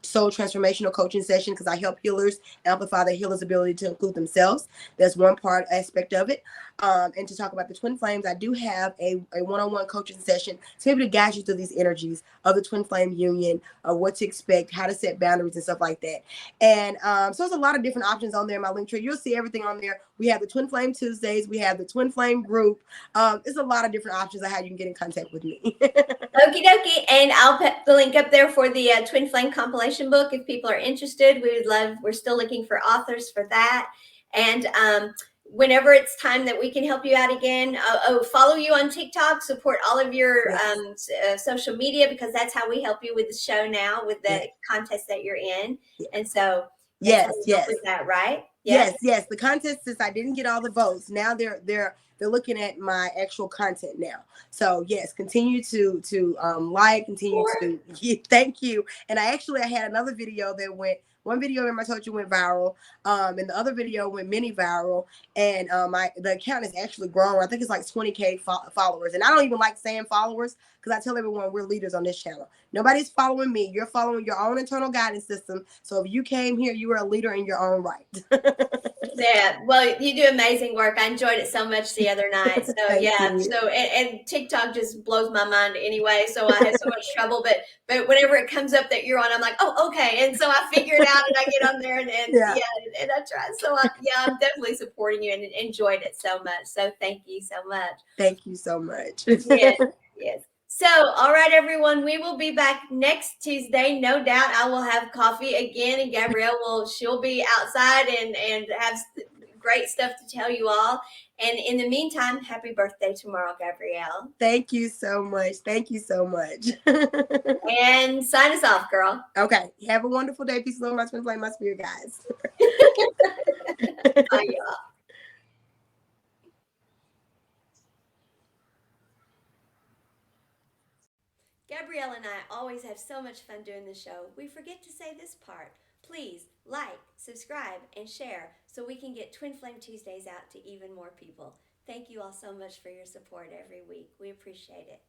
soul transformational coaching session, because I help healers amplify the healer's ability to include themselves. That's one part aspect of it. And to talk about the twin flames, I do have a one-on-one coaching session to be able to guide you through these energies of the twin flame union, what to expect, how to set boundaries and stuff like that. And so there's a lot of different options on there in my link tree. You'll see everything on there. We have the Twin Flame Tuesdays. We have the Twin Flame group. There's a lot of different options of how you can get in contact with me. Okie dokie. And I'll put the link up there for the Twin Flame compilation book. If people are interested, we're still looking for authors for that. And whenever it's time that we can help you out again, follow you on TikTok, support all of your social media, because that's how we help you with the show now, with the contest that you're in. And so that's how we help with that, right? Yes. The contest, since I didn't get all the votes, now they're looking at my actual content now. So yes, continue to like, continue to thank you. And I had another video that went. One video, remember I told you, went viral, and the other video went mini viral, and the account is actually growing. I think it's like 20K followers, and I don't even like saying followers, because I tell everyone we're leaders on this channel. Nobody's following me. You're following your own internal guidance system. So if you came here, you are a leader in your own right. Yeah, well, you do amazing work. I enjoyed it so much the other night. So yeah, so and TikTok just blows my mind anyway. So I have so much trouble, but whenever it comes up that you're on, I'm like, oh, okay. And so I figure it out, and I get on there, and and I try. So I'm definitely supporting you and enjoyed it so much. So thank you so much. Thank you so much. Yes. So, all right, everyone, we will be back next Tuesday. No doubt I will have coffee again, and she'll be outside and have great stuff to tell you all. And in the meantime, happy birthday tomorrow, Gabrielle. Thank you so much. Thank you so much. And sign us off, girl. Okay. Have a wonderful day. Peace, love, my twin flame, my spirit, guys. Bye, y'all. Gabrielle and I always have so much fun doing the show. We forget to say this part. Please like, subscribe, and share so we can get Twin Flame Tuesdays out to even more people. Thank you all so much for your support every week. We appreciate it.